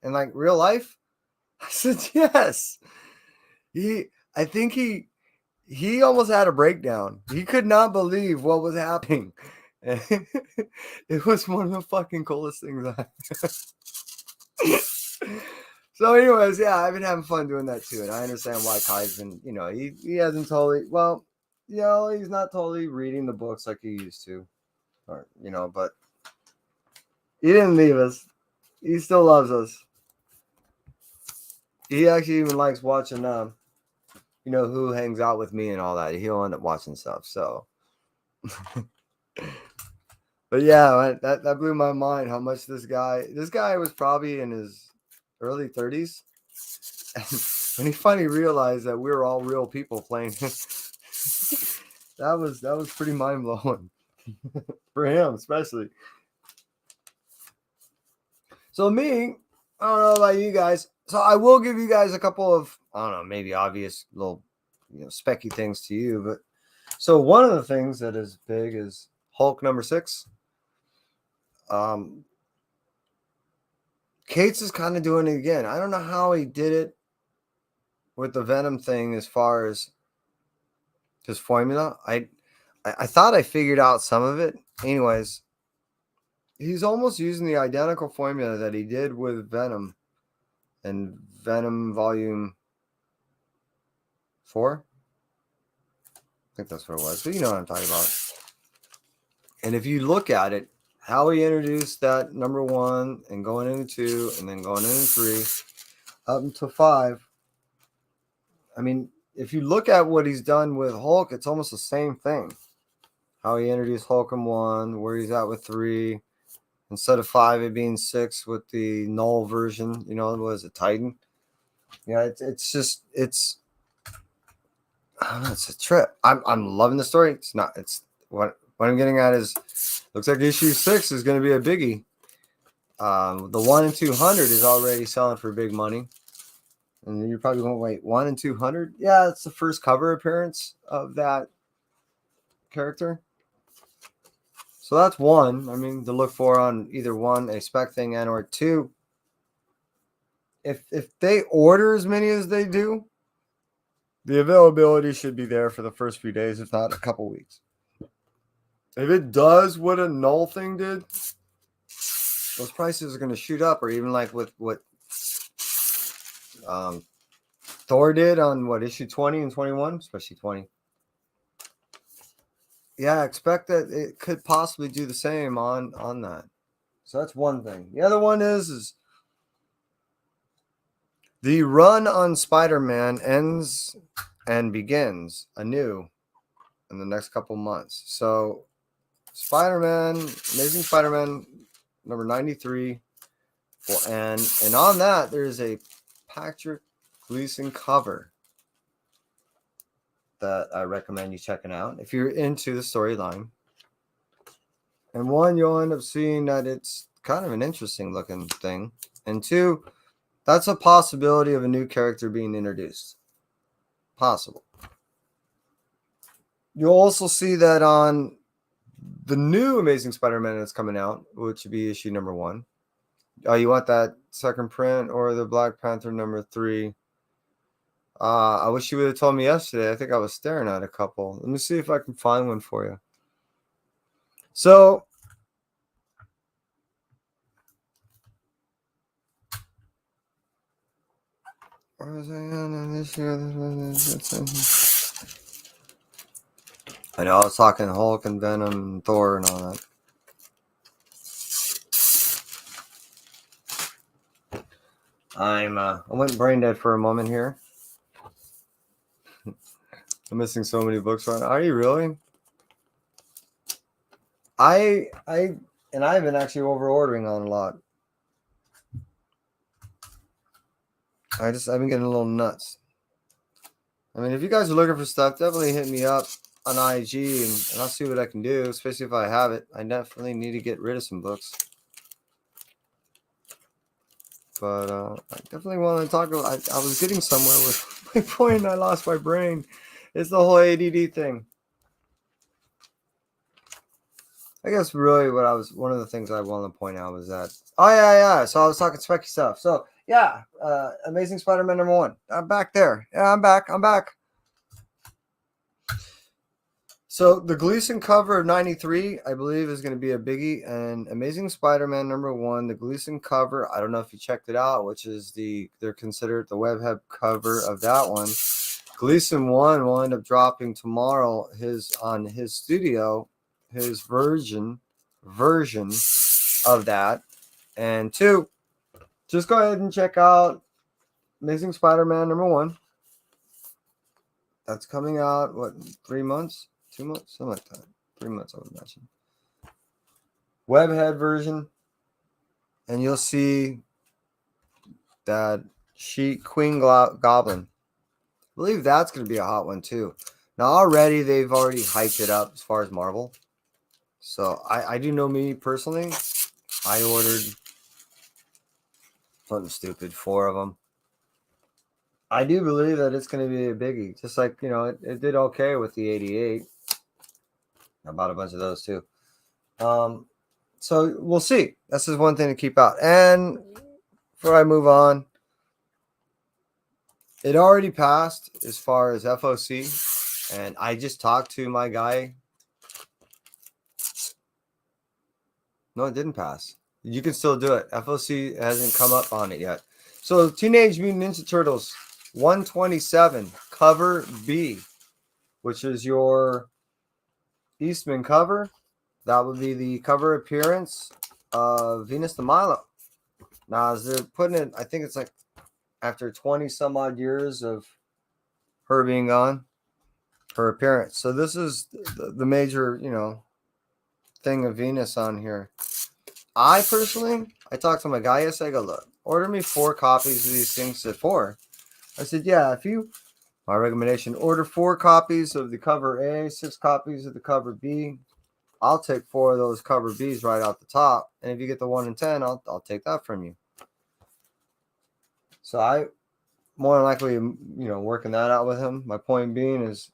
And like real life? I said, yes. I think he almost had a breakdown. He could not believe what was happening. It was one of the fucking coolest things. So, anyways, yeah, I've been having fun doing that too, and I understand why Kai's been, he hasn't totally, well, he's not totally reading the books like he used to, or but he didn't leave us. He still loves us. He actually even likes watching, who hangs out with me and all that. He'll end up watching stuff. So, but yeah, that blew my mind how much this guy was probably in his early 30s. And when he finally realized that we were all real people playing, that was pretty mind blowing for him, especially. So me, I don't know about you guys. So I will give you guys a couple of, I don't know, maybe obvious little, specky things to you. But so one of the things that is big is Hulk #6. Cates is kind of doing it again. I don't know how he did it with the Venom thing as far as his formula. I thought I figured out some of it. Anyways, he's almost using the identical formula that he did with Venom and Venom Volume 4. I think that's what it was. But you know what I'm talking about. And if you look at it, how he introduced that #1 and going into 2 and then going into 3 up until 5. I mean, if you look at what he's done with Hulk, it's almost the same thing. How he introduced Hulk in 1, where he's at with 3. Instead of 5, it being 6 with the null version, what was it, Titan? Yeah, it's I don't know, it's a trip. I'm loving the story. It's not. It's what I'm getting at is, looks like issue 6 is going to be a biggie. The 1 in 200 is already selling for big money, and you're probably going, wait, 1 in 200? Yeah, it's the first cover appearance of that character. So that's one. I mean, to look for on either 1, a spec thing, and or 2. If they order as many as they do, the availability should be there for the first few days, if not a couple weeks. If it does what a null thing did, those prices are going to shoot up, or even like with what Thor did on issue 20 and 21, especially 20. Yeah, expect that it could possibly do the same on that. So that's one thing. The other one is the run on Spider-Man ends and begins anew in the next couple months. So Spider-Man, Amazing Spider-Man number 93 will end. And on that, there's a Patrick Gleason cover that I recommend you checking out if you're into the storyline. And 1, you'll end up seeing that it's kind of an interesting looking thing. And 2, that's a possibility of a new character being introduced. Possible. You'll also see that on the new Amazing Spider-Man that's coming out, which would be issue #1, Oh, you want that second print or the Black Panther #3? I wish you would have told me yesterday. I think I was staring at a couple. Let me see if I can find one for you. So, where was I on this year? I know I was talking Hulk and Venom and Thor and all that. I went brain dead for a moment here. I'm missing so many books right now. Are you really? I've been actually over ordering on a lot. I've been getting a little nuts. I mean, if you guys are looking for stuff, definitely hit me up on IG and I'll see what I can do, especially if I have it. I definitely need to get rid of some books. But I definitely want to talk about, I was getting somewhere with my point and I lost my brain. It's the whole ADD thing. I guess really one of the things I wanted to point out was that, yeah. So I was talking Specky stuff. So yeah, Amazing Spider-Man #1. I'm back there. Yeah, I'm back. So the Gleason cover of 93, I believe, is going to be a biggie. And Amazing Spider-Man #1, the Gleason cover, I don't know if you checked it out, which is they're considered the webhead cover of that one. Gleason 1 will end up dropping tomorrow on his studio, his version of that. And 2, just go ahead and check out Amazing Spider-Man #1. That's coming out, 3 months? 2 months? Something like that. 3 months, I would imagine. Webhead version. And you'll see that Queen Goblin. I believe that's going to be a hot one, too. Now, they've already hyped it up as far as Marvel. So, I do know me personally. I ordered something stupid, 4 of them. I do believe that it's going to be a biggie. Just like, it did okay with the 88. I bought a bunch of those too. So we'll see. This is one thing to keep out. And before I move on, it already passed as far as FOC. And I just talked to my guy. No, it didn't pass. You can still do it. FOC hasn't come up on it yet. So Teenage Mutant Ninja Turtles 127 cover B, which is your Eastman cover. That would be the cover appearance of Venus de Milo. Now, as they're putting it, I think it's like after 20 some odd years of her being gone, her appearance. So this is the major, thing of Venus on here. I talked to my guy yesterday. I go, look, order me 4 copies of these things. He said 4. I said, yeah, my recommendation, order 4 copies of the cover A, 6 copies of the cover B. I'll take 4 of those cover Bs right out the top. And if you get the 1 in 10, I'll take that from you. So I more than likely, working that out with him. My point being is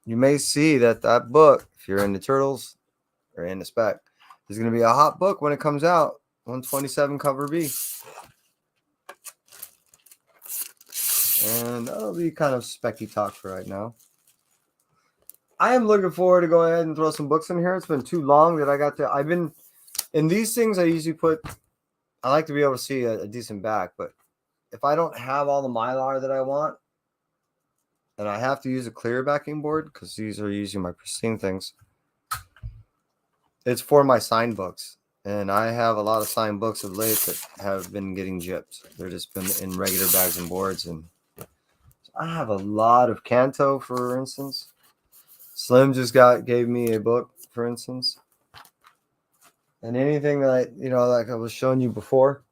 you may see that book, if you're into Turtles or into Spec, is going to be a hot book when it comes out. 127 cover B. And that'll be kind of specky talk for right now. I am looking forward to go ahead and throw some books in here. It's been too long that I've been in these things. I like to be able to see a decent back, but if I don't have all the Mylar that I want, and I have to use a clear backing board because these are using my pristine things, it's for my signed books. And I have a lot of signed books of late that have been getting gypped. They're just been in regular bags and boards. And I have a lot of Kanto, for instance. Slim just gave me a book, for instance. And anything that like I was showing you before,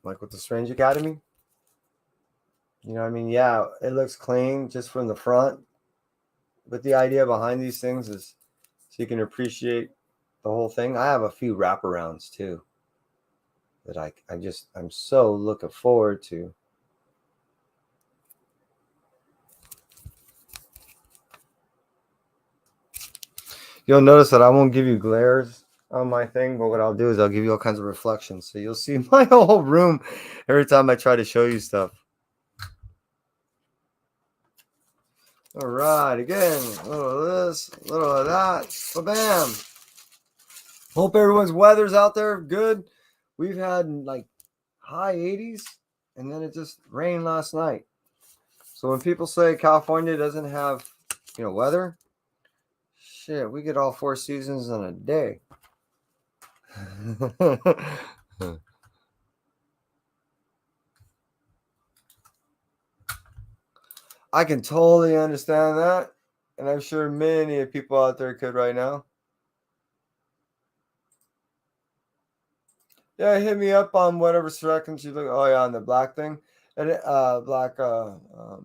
like with the Strange Academy. You know what I mean? Yeah, it looks clean just from the front. But the idea behind these things is so you can appreciate the whole thing. I have a few wraparounds too that I'm so looking forward to. You'll notice that I won't give you glares on my thing, but what I'll do is I'll give you all kinds of reflections. So you'll see my whole room every time I try to show you stuff. All right, again, a little of this, a little of that. Ba-bam. Hope everyone's weather's out there good. We've had like high 80s, and then it just rained last night. So when people say California doesn't have, weather, shit, we get all 4 seasons in a day. I can totally understand that, and I'm sure many people out there could right now. Yeah, hit me up on whatever seconds you look. Oh yeah, on the black thing, and black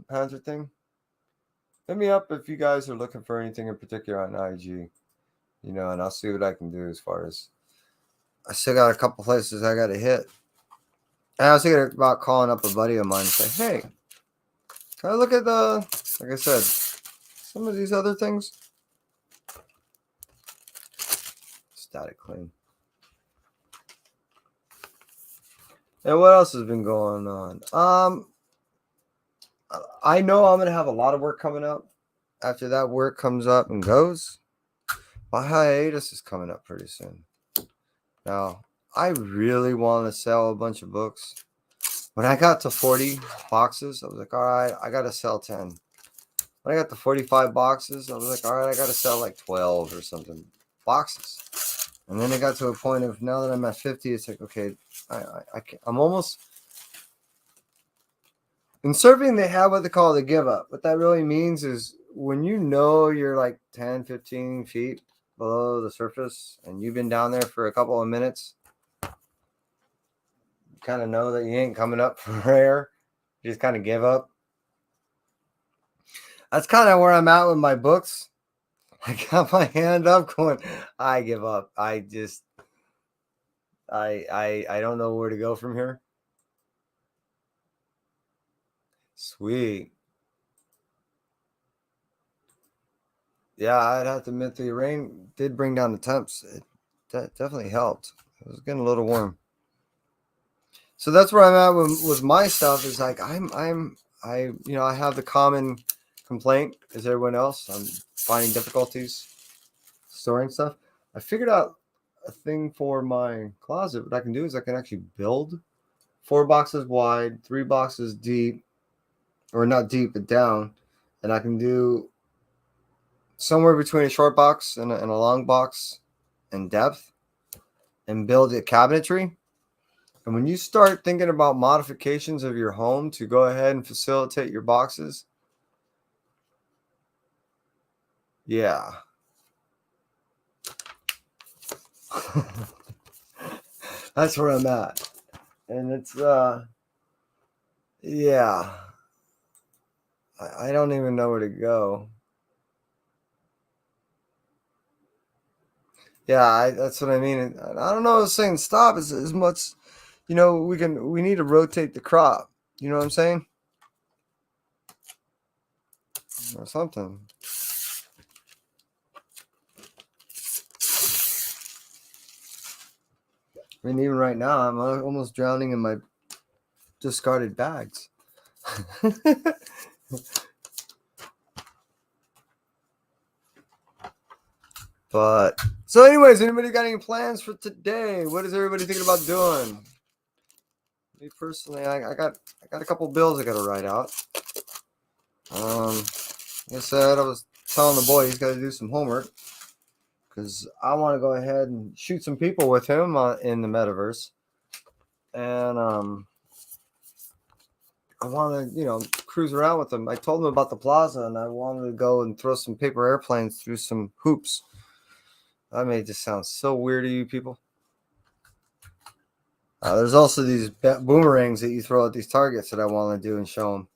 Panther thing. Hit me up if you guys are looking for anything in particular on IG, and I'll see what I can do as far as. I still got a couple places I got to hit. And I was thinking about calling up a buddy of mine and say, hey, can I look at like I said, some of these other things? Static clean. And what else has been going on? I know I'm going to have a lot of work coming up. After that work comes up and goes, my hiatus is coming up pretty soon. Now, I really want to sell a bunch of books. When I got to 40 boxes, I was like, all right, I got to sell 10. When I got to 45 boxes, I was like, all right, I got to sell like 12 or something boxes. And then it got to a point of now that I'm at 50, it's like, okay, I'm almost. In surfing, they have what they call the give up. What that really means is when you're like 10, 15 feet below the surface and you've been down there for a couple of minutes, you kind of know that you ain't coming up from air. You just kind of give up. That's kind of where I'm at with my books. I got my hand up going, I give up. I don't know where to go from here. Sweet. Yeah, I'd have to admit the rain did bring down the temps. That definitely helped. It was getting a little warm. So that's where I'm at with my stuff. Is like I have the common complaint as everyone else. I'm finding difficulties storing stuff. I figured out a thing for my closet. What I can do is I can actually build 4 boxes wide, 3 boxes deep, or not deep, but down. And I can do somewhere between a short box and a long box in depth and build a cabinetry. And when you start thinking about modifications of your home to go ahead and facilitate your boxes, yeah. That's where I'm at. And it's, yeah. I don't even know where to go. Yeah, that's what I mean. I don't know. I was saying stop as much. We need to rotate the crop. You know what I'm saying? Or something. I mean, even right now, I'm almost drowning in my discarded bags. But so, anyways, anybody got any plans for today? What is everybody thinking about doing? Me personally, I got a couple bills I got to write out. Like I said, I was telling the boy he's got to do some homework because I want to go ahead and shoot some people with him in the metaverse, and I want to cruise around with him. I told him about the plaza, and I wanted to go and throw some paper airplanes through some hoops. That may just sound so weird to you people. There's also these boomerangs that you throw at these targets that I want to do and show them.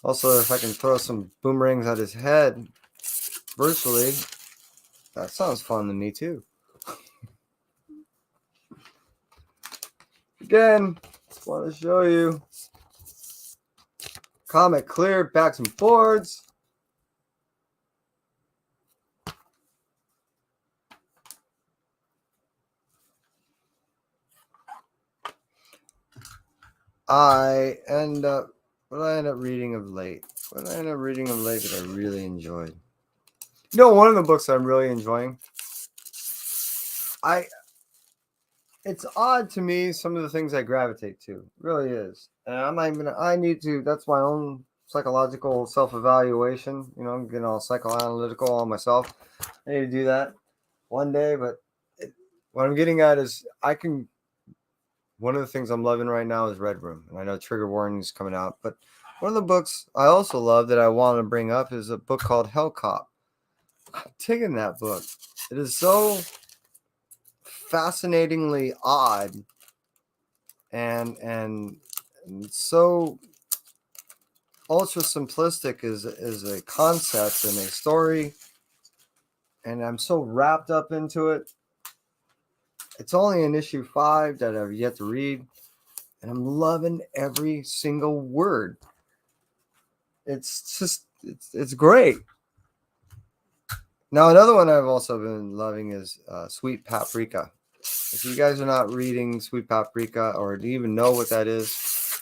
Also, if I can throw some boomerangs at his head virtually, that sounds fun to me too. Again, just want to show you. Comet clear, backs and forwards. I end up, what did I end up reading of late? What did I end up reading of late that I really enjoyed? You know, one of the books I'm really enjoying, I it's odd to me, some of the things I gravitate to. It really is. And I'm not even, I need to, that's my own psychological self-evaluation. You know, I'm getting all psychoanalytical on myself. I need to do that one day, but what I'm getting at is one of the things I'm loving right now is Red Room. And I know trigger warning is coming out, but one of the books I also love that I want to bring up is a book called Hell Cop. I'm taking that book. It is so fascinatingly odd and so ultra simplistic is a concept and a story, and I'm so wrapped up into it. It's only in issue 5 that I've yet to read, and I'm loving every single word. It's just it's great. Now another one I've also been loving is Sweet Paprika. If you guys are not reading Sweet Paprika or do you even know what that is,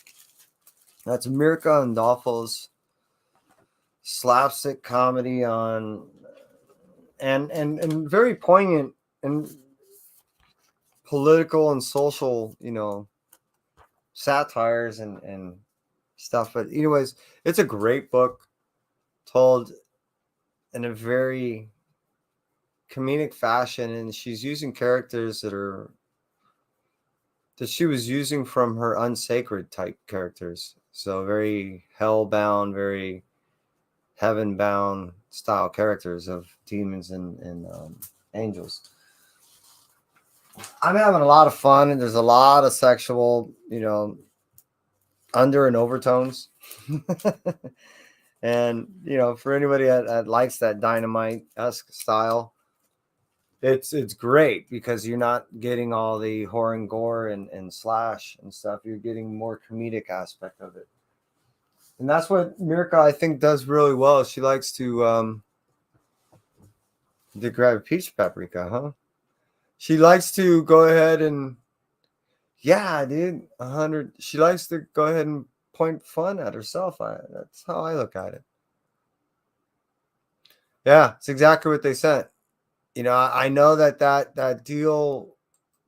that's Mirka Andolfo's slapstick comedy on and very poignant and political and social, you know, satires and stuff. But anyways, it's a great book told in a very comedic fashion, and she's using characters that she was using from her unsacred type characters. So very hellbound, very heaven bound style characters of demons and angels. I'm having a lot of fun, and there's a lot of sexual, you know, under and overtones. And, you know, for anybody that likes that Dynamite-esque style, it's great because you're not getting all the horror and gore and slash and stuff. You're getting more comedic aspect of it. And that's what Mirka, I think, does really well. She likes to grab peach paprika, huh? She likes to go ahead and, yeah, dude, 100. She likes to go ahead and point fun at herself. That's how I look at it. Yeah, it's exactly what they said. You know, I know that deal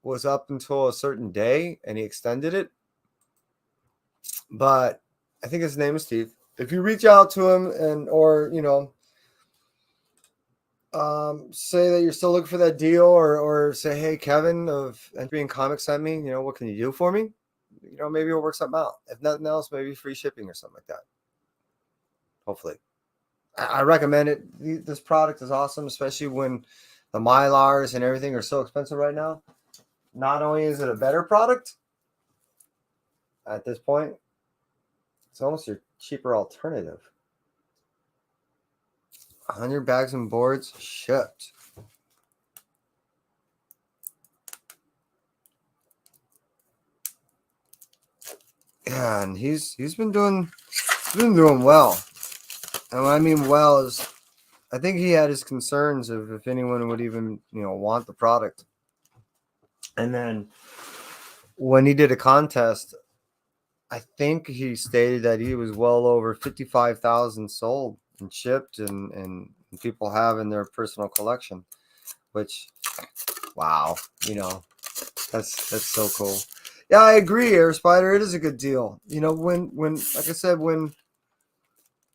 was up until a certain day, and he extended it. But I think his name is Steve. If you reach out to him or you know, say that you're still looking for that deal, or say, hey, Kevin of Entry and Comics sent me. You know, what can you do for me? You know, maybe we'll work something out. If nothing else, maybe free shipping or something like that. Hopefully, I recommend it. This product is awesome, especially when the Mylars and everything are so expensive right now. Not only is it a better product at this point, it's almost your cheaper alternative. 100 bags and boards shipped. Yeah, and he's been doing well. And what I mean well is, I think he had his concerns of if anyone would even, you know, want the product. And then when he did a contest, I think he stated that he was well over 55,000 sold and shipped and people have in their personal collection, which, wow, you know, that's so cool. Yeah, I agree, Air Spider. It is a good deal. You know, when like I said, when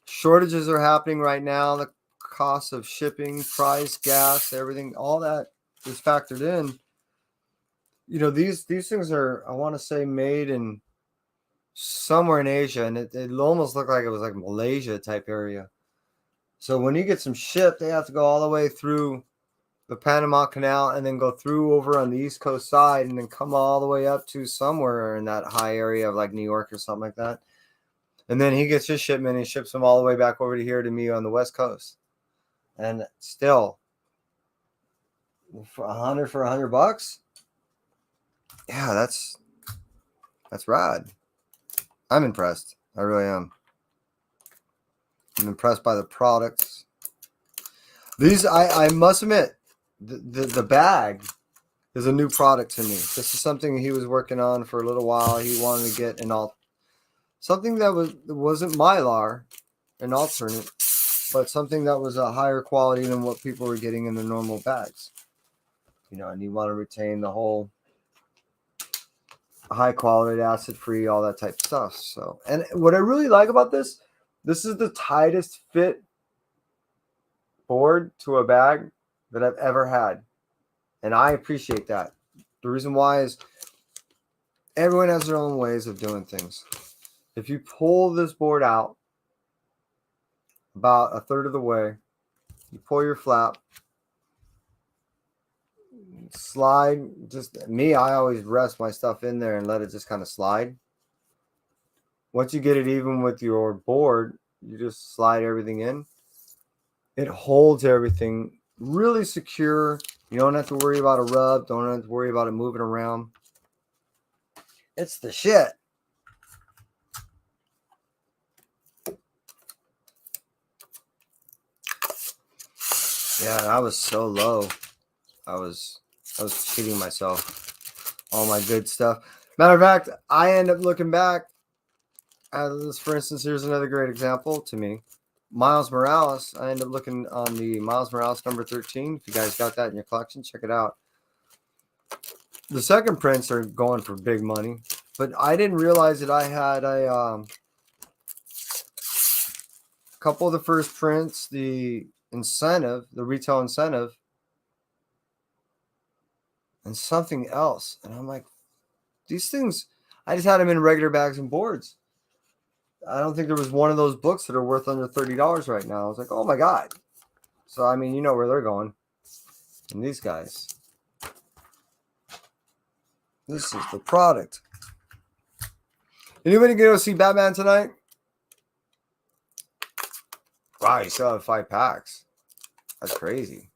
shortages are happening right now, the cost of shipping, price, gas, everything, all that is factored in. You know, these things are, I want to say, made in somewhere in Asia, and it almost looked like it was like Malaysia type area. So when you get some shipped, they have to go all the way through the Panama Canal and then go through over on the East Coast side and then come all the way up to somewhere in that high area of like New York or something like that. And then he gets his shipment and ships them all the way back over to here to me on the West Coast. And still, for $100, yeah, that's rad. I'm impressed. I really am. I'm impressed by the products. These, I must admit, the bag is a new product to me. This is something he was working on for a little while. He wanted to get something that wasn't Mylar, an alternate, but something that was a higher quality than what people were getting in the normal bags. You know, and you want to retain the whole high quality, acid free, all that type of stuff. So, and what I really like about this is the tightest fit board to a bag that I've ever had. And I appreciate that. The reason why is everyone has their own ways of doing things. If you pull this board out about a third of the way, you pull your flap, slide, just me, I always rest my stuff in there and let it just kind of slide. Once you get it even with your board, you just slide everything in. It holds everything really secure. You don't have to worry about a rub. Don't have to worry about it moving around. It's the shit. Yeah, I was so low. I was cheating myself. All my good stuff. Matter of fact, I end up looking back at this. For instance, here's another great example to me. Miles Morales. I end up looking on the Miles Morales number 13. If you guys got that in your collection, check it out. The second prints are going for big money, but I didn't realize that I had a couple of the first prints, the incentive, the retail incentive, and something else. And I'm like, these things, I just had them in regular bags and boards. I don't think there was one of those books that are worth under $30 right now. I was like, oh my God. So, I mean, you know where they're going. And these guys. This is the product. Anybody gonna go see Batman tonight? Wow, you still have 5 packs. That's crazy.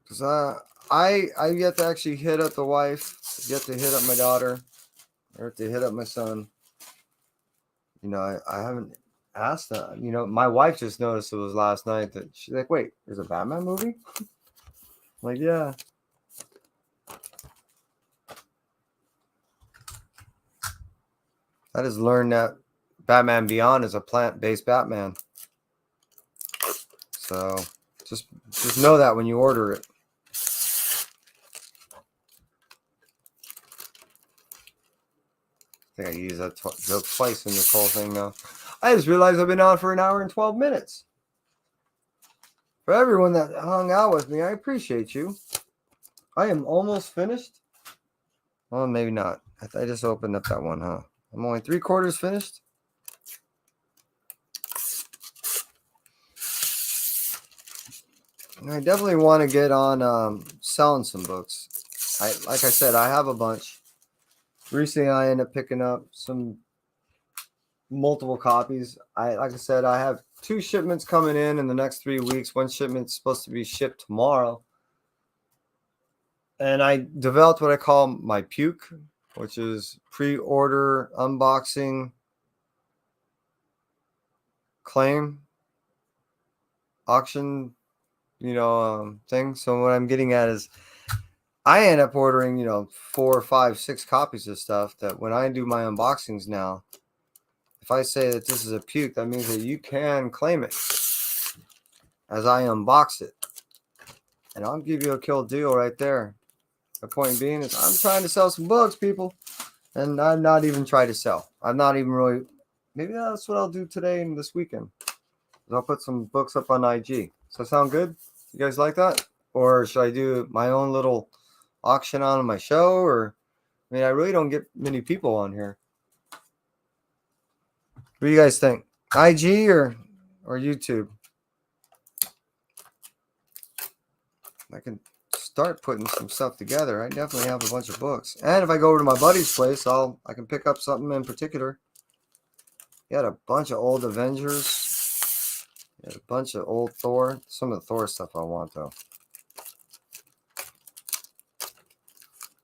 Because I've yet to actually hit up the wife, yet to hit up my daughter, or to hit up my son. You know, I haven't asked that. You know, my wife just noticed it was last night that she's like, wait, there's a Batman movie? I'm like, yeah. I just learned that Batman Beyond is a plant-based Batman. So just know that when you order it. I think I used that joke twice in this whole thing now. I just realized I've been on for an hour and 12 minutes. For everyone that hung out with me, I appreciate you. I am almost finished. Well, maybe not. I just opened up that one, huh? I'm only 3/4 finished. And I definitely want to get on selling some books. Like I said, I have a bunch. Recently, I ended up picking up some multiple copies. Like I said, I have 2 shipments coming in the next 3 weeks. One shipment's supposed to be shipped tomorrow. And I developed what I call my puke, which is pre-order unboxing claim auction, thing. So what I'm getting at is I end up ordering, 4, 5, 6 copies of stuff that when I do my unboxings now, if I say that this is a puke, that means that you can claim it as I unbox it. And I'll give you a kill deal right there. The point being is I'm trying to sell some books, people. And I'm not even trying to sell. I'm not even really. Maybe that's what I'll do today and this weekend. I'll put some books up on IG. Does that sound good? You guys like that? Or should I do my own little auction on my show? Or, I mean, I really don't get many people on here. What do you guys think? IG or YouTube? I can start putting some stuff together. I definitely have a bunch of books. And if I go over to my buddy's place, I can pick up something in particular. He had a bunch of old Avengers. He had a bunch of old Thor. Some of the Thor stuff I want, though.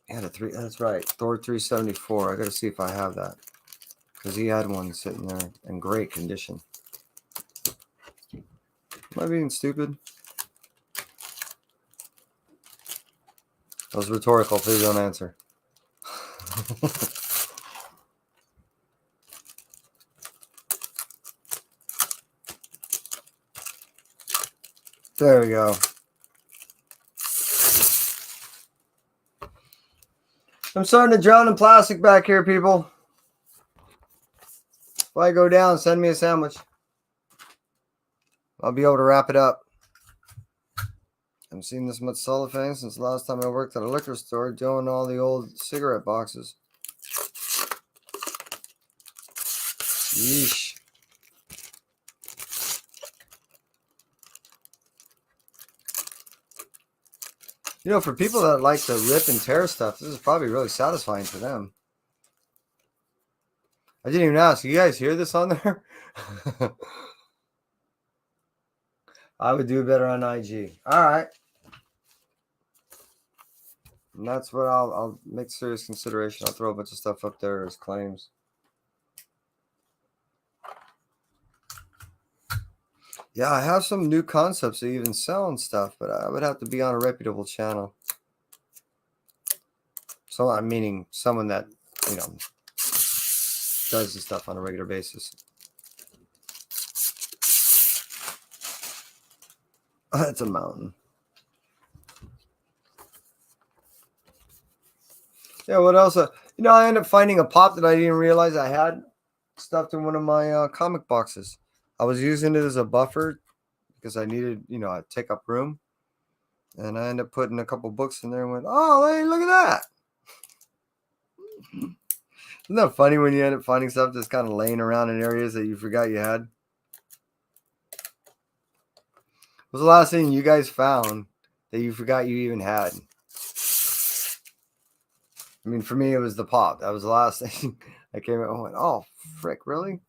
He had that's right, Thor 374. I got to see if I have that. Because he had one sitting there in great condition. Am I being stupid? That was rhetorical. Please don't answer. There we go. I'm starting to drown in plastic back here, people. If I go down, send me a sandwich. I'll be able to wrap it up. I haven't seen this much cellophane since the last time I worked at a liquor store doing all the old cigarette boxes. Yeesh. You know, for people that like to rip and tear stuff, this is probably really satisfying for them. I didn't even ask. You guys hear this on there? I would do better on IG. All right. And that's what I'll make serious consideration. I'll throw a bunch of stuff up there as claims. Yeah, I have some new concepts to even sell and stuff, but I would have to be on a reputable channel. So I'm meaning someone that, you know, does this stuff on a regular basis. That's a mountain. Yeah, what else? You know, I ended up finding a pop that I didn't realize I had stuffed in one of my comic boxes. I was using it as a buffer because I needed, you know, to take up room. And I ended up putting a couple books in there and went, oh, hey, look at that. Isn't that funny when you end up finding stuff that's kind of laying around in areas that you forgot you had? What was the last thing you guys found that you forgot you even had? I mean, for me, it was the pop. That was the last thing I came out and went, oh, frick, really?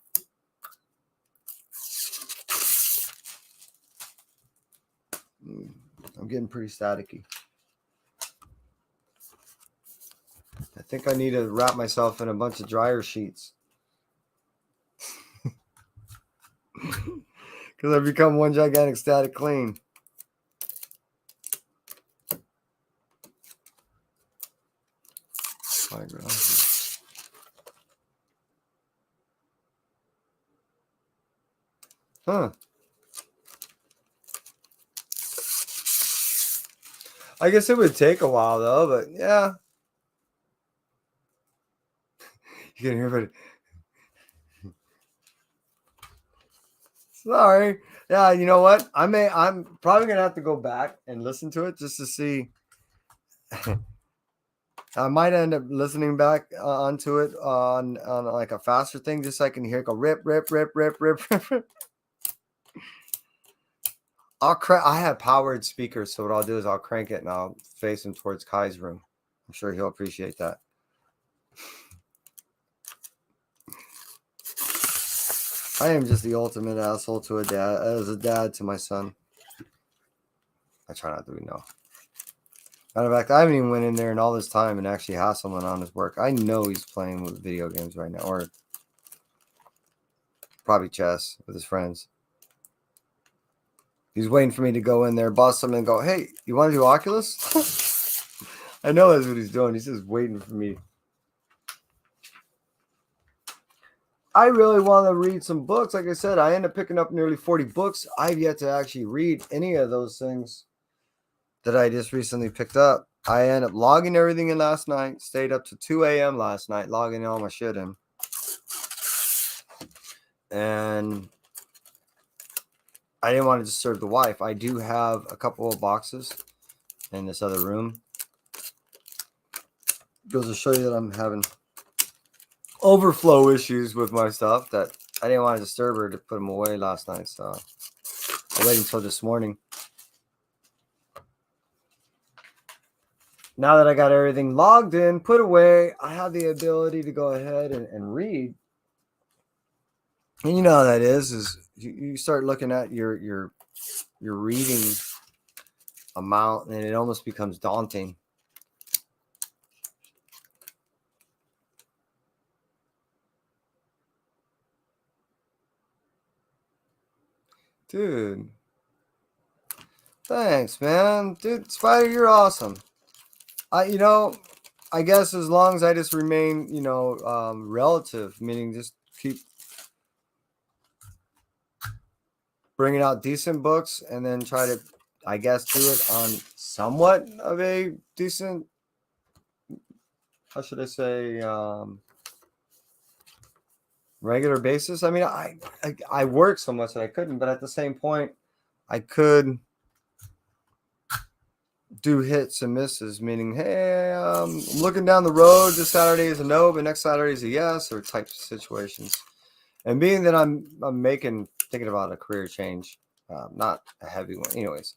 I'm getting pretty staticky. I think I need to wrap myself in a bunch of dryer sheets. Because I've become one gigantic static clean. Huh. I guess it would take a while, though, but yeah. You can hear it. Sorry. Yeah, you know what? I'm probably gonna have to go back and listen to it just to see. I might end up listening back onto it on like a faster thing, just so I can hear it go rip, rip, rip, rip, rip, rip, rip. I have powered speakers, so what I'll do is I'll crank it and I'll face him towards Kai's room. I'm sure he'll appreciate that. I am just the ultimate asshole to a dad, as a dad to my son. I try not to be, no. Matter of fact, I haven't even went in there in all this time and actually have someone on his work. I know he's playing with video games right now, or probably chess with his friends. He's waiting for me to go in there, bust him, and go, hey, you want to do Oculus? I know that's what he's doing. He's just waiting for me. I really want to read some books. Like I said, I ended up picking up nearly 40 books. I've yet to actually read any of those things that I just recently picked up. I ended up logging everything in last night. Stayed up to 2 a.m. last night, logging all my shit in. And I didn't want to disturb the wife. I do have a couple of boxes in this other room. Goes to show you that I'm having overflow issues with my stuff that I didn't want to disturb her to put them away last night. So I waited until this morning. Now that I got everything logged in, put away, I have the ability to go ahead and read. And you know how that is you start looking at your reading amount and it almost becomes daunting. Dude. Thanks, man. Dude, Spider, you're awesome. I guess as long as I just remain, relative, meaning just keep bringing out decent books and then try to, I guess, do it on somewhat of a decent, how should I say, regular basis. I mean, I work so much that I couldn't, but at the same point, I could do hits and misses, meaning, hey, I'm looking down the road. This Saturday is a no, but next Saturday is a yes, or type of situations. And being that I'm thinking about a career change, not a heavy one, anyways,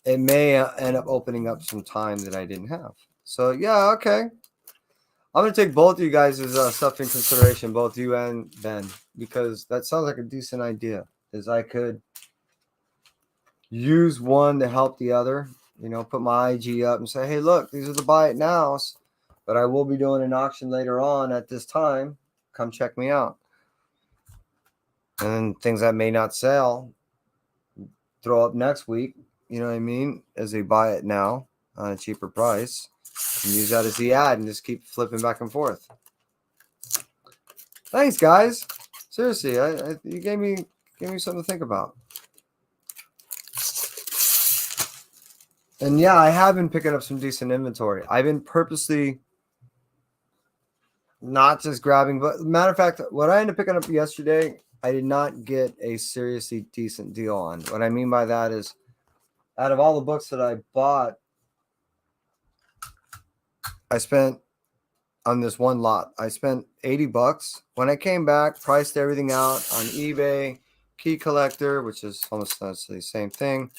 it may end up opening up some time that I didn't have. So yeah, okay. I'm gonna take both of you guys' stuff in consideration, both you and Ben, because that sounds like a decent idea. Is I could use one to help the other. Put my IG up and say, hey, look, these are the buy it nows, but I will be doing an auction later on at this time. Come check me out. And then things that may not sell, throw up next week, you know what I mean, as a buy it now on a cheaper price. And use that as the ad and just keep flipping back and forth. Thanks, guys. Seriously, you gave me something to think about. And yeah, I have been picking up some decent inventory. I've been purposely not just grabbing, but matter of fact, what I ended up picking up yesterday, I did not get a seriously decent deal on. What I mean by that is, out of all the books that I bought, I spent on this one lot, I spent $80. When I came back, priced everything out on eBay, Key Collector, which is almost the same thing.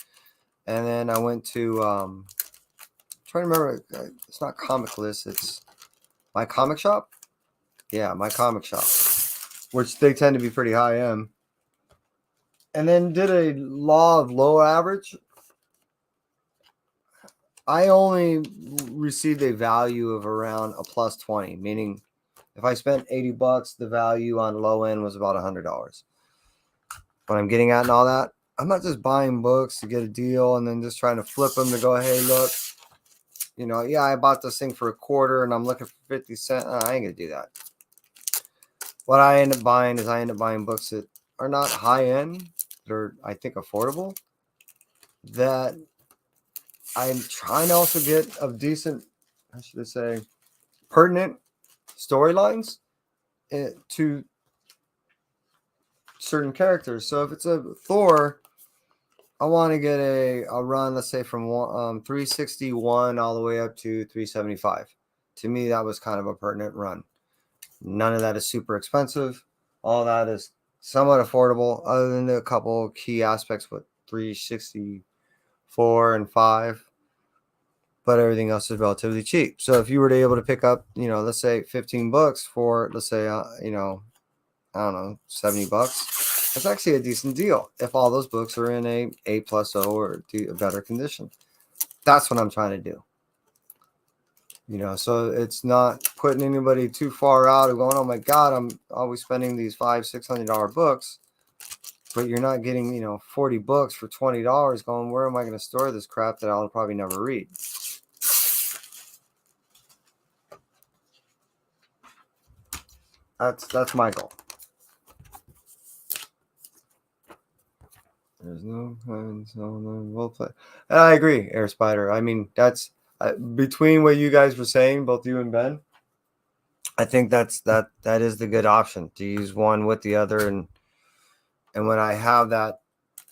And then I went to, trying to remember, it's not Comic List, it's My Comic Shop. Yeah, My Comic Shop, which they tend to be pretty high end. And then did a law of low average. I only received a value of around a plus 20, meaning if I spent $80, the value on low end was about $100. What I'm getting at and all that, I'm not just buying books to get a deal and then just trying to flip them to go, hey, look, yeah, I bought this thing for $0.25 and I'm looking for 50 cents. I ain't going to do that. What I end up buying is books that are not high end, that are, I think, affordable, that I'm trying to also get of decent, how should I say, pertinent storylines to certain characters. So if it's a Thor, I want to get a run, let's say from 361 all the way up to 375. To me, that was kind of a pertinent run. None of that is super expensive. All that is somewhat affordable, other than a couple key aspects with 364 and 5. But everything else is relatively cheap. So if you were to be able to pick up, let's say 15 books for, let's say, I don't know, $70, that's actually a decent deal if all those books are in a A+O or a better condition. That's what I'm trying to do. So it's not putting anybody too far out of going, oh my God, I'm always spending these $500-$600 books, but you're not getting, 40 books for $20 going, where am I going to store this crap that I'll probably never read? That's my goal. There's no role play. I agree, Air Spider. I mean, that's between what you guys were saying, both you and Ben. I think that is the good option, to use one with the other, and when I have that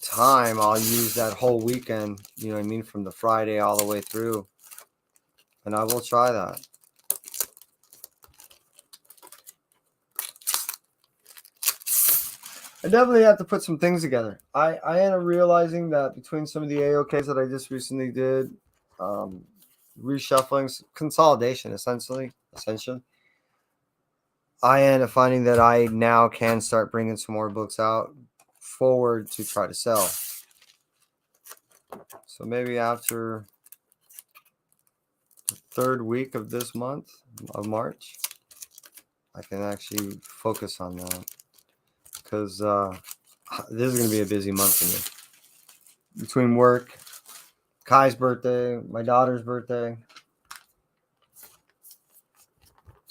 time, I'll use that whole weekend. You know what I mean, from the Friday all the way through, and I will try that. I definitely have to put some things together. I end up realizing that between some of the AOKs that I just recently did, reshuffling, consolidation, essentially, I end up finding that I now can start bringing some more books out forward to try to sell. So maybe after the third week of this month of March, I can actually focus on that. Because this is going to be a busy month for me. Between work, Kai's birthday, my daughter's birthday,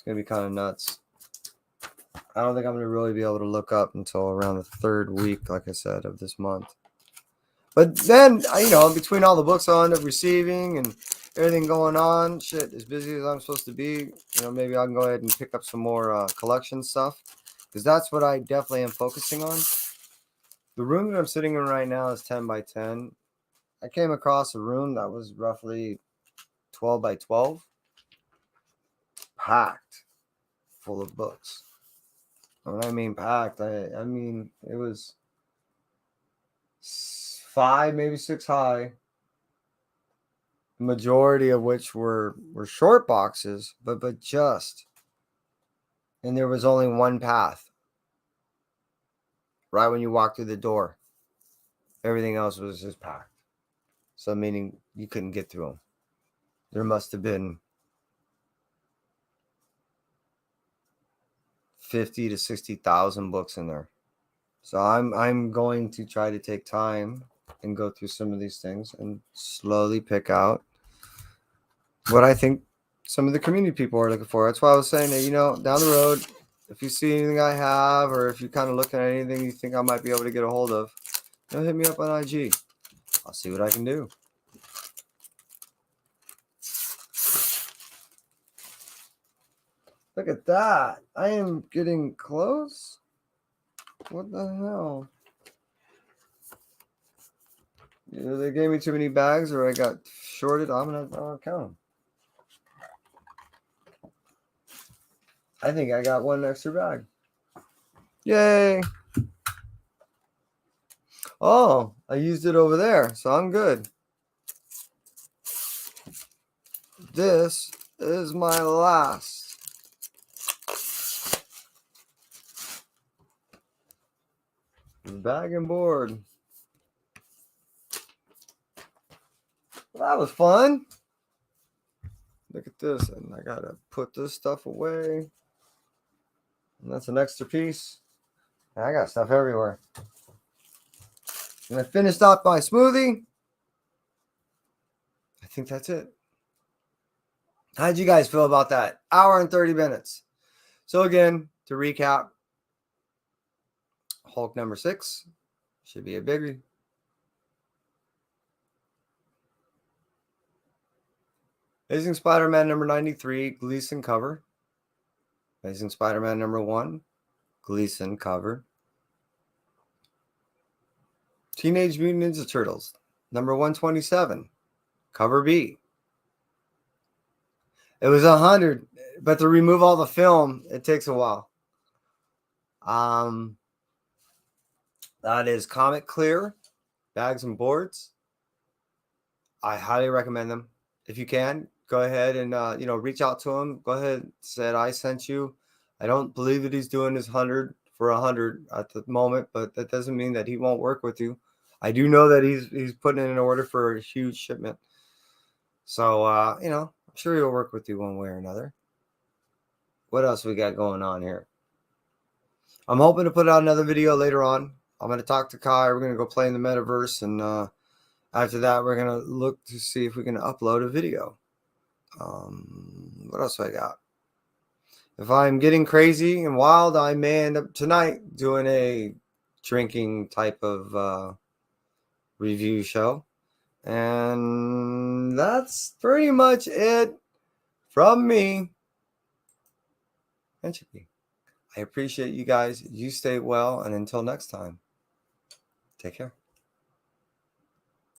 going to be kind of nuts. I don't think I'm going to really be able to look up until around the third week, like I said, of this month. But then, between all the books I'll end up receiving and everything going on, shit, as busy as I'm supposed to be, maybe I can go ahead and pick up some more collection stuff, because that's what I definitely am focusing on. The room that I'm sitting in right now is 10 by 10. I came across a room that was roughly 12 by 12, packed full of books. When I mean packed, I mean it was 5, maybe 6 high. The majority of which were short boxes, but and there was only one path. Right when you walk through the door, everything else was just packed. So meaning you couldn't get through them. There must have been 50 to 60,000 books in there. So I'm going to try to take time and go through some of these things and slowly pick out what I think some of the community people are looking for. That's why I was saying that, down the road, if you see anything I have, or if you're kind of looking at anything you think I might be able to get a hold of, hit me up on IG. I'll see what I can do. Look at that. I am getting close. What the hell? Either they gave me too many bags or I got shorted. I'll count them. I think I got one extra bag. Yay. Oh, I used it over there, so I'm good. This is my last. Bag and board. Well, that was fun. Look at this, and I gotta put this stuff away. And that's an extra piece. I got stuff everywhere. And I finished off my smoothie. I think that's it. How'd you guys feel about that? Hour and 30 minutes. So again, to recap, Hulk number 6 should be a biggie. Amazing Spider-Man number 93, Gleason cover. Amazing Spider-Man number 1, Gleason cover. Teenage Mutant Ninja Turtles number 127, cover B. It was 100, but to remove all the film, it takes a while. That is Comic Clear, bags and boards. I highly recommend them. If you can, go ahead and reach out to him. Go ahead, said I sent you. I don't believe that he's doing his 100 for 100 at the moment, but that doesn't mean that he won't work with you. I do know that he's putting in an order for a huge shipment. So I'm sure he'll work with you one way or another. What else we got going on here? I'm hoping to put out another video later on. I'm going to talk to Kai. We're going to go play in the metaverse, and after that, we're going to look to see if we can upload a video. What else do I got? If I'm getting crazy and wild, I may end up tonight doing a drinking type of review show. And that's pretty much it from me. And Chippy. I appreciate you guys. You stay well. And until next time, take care.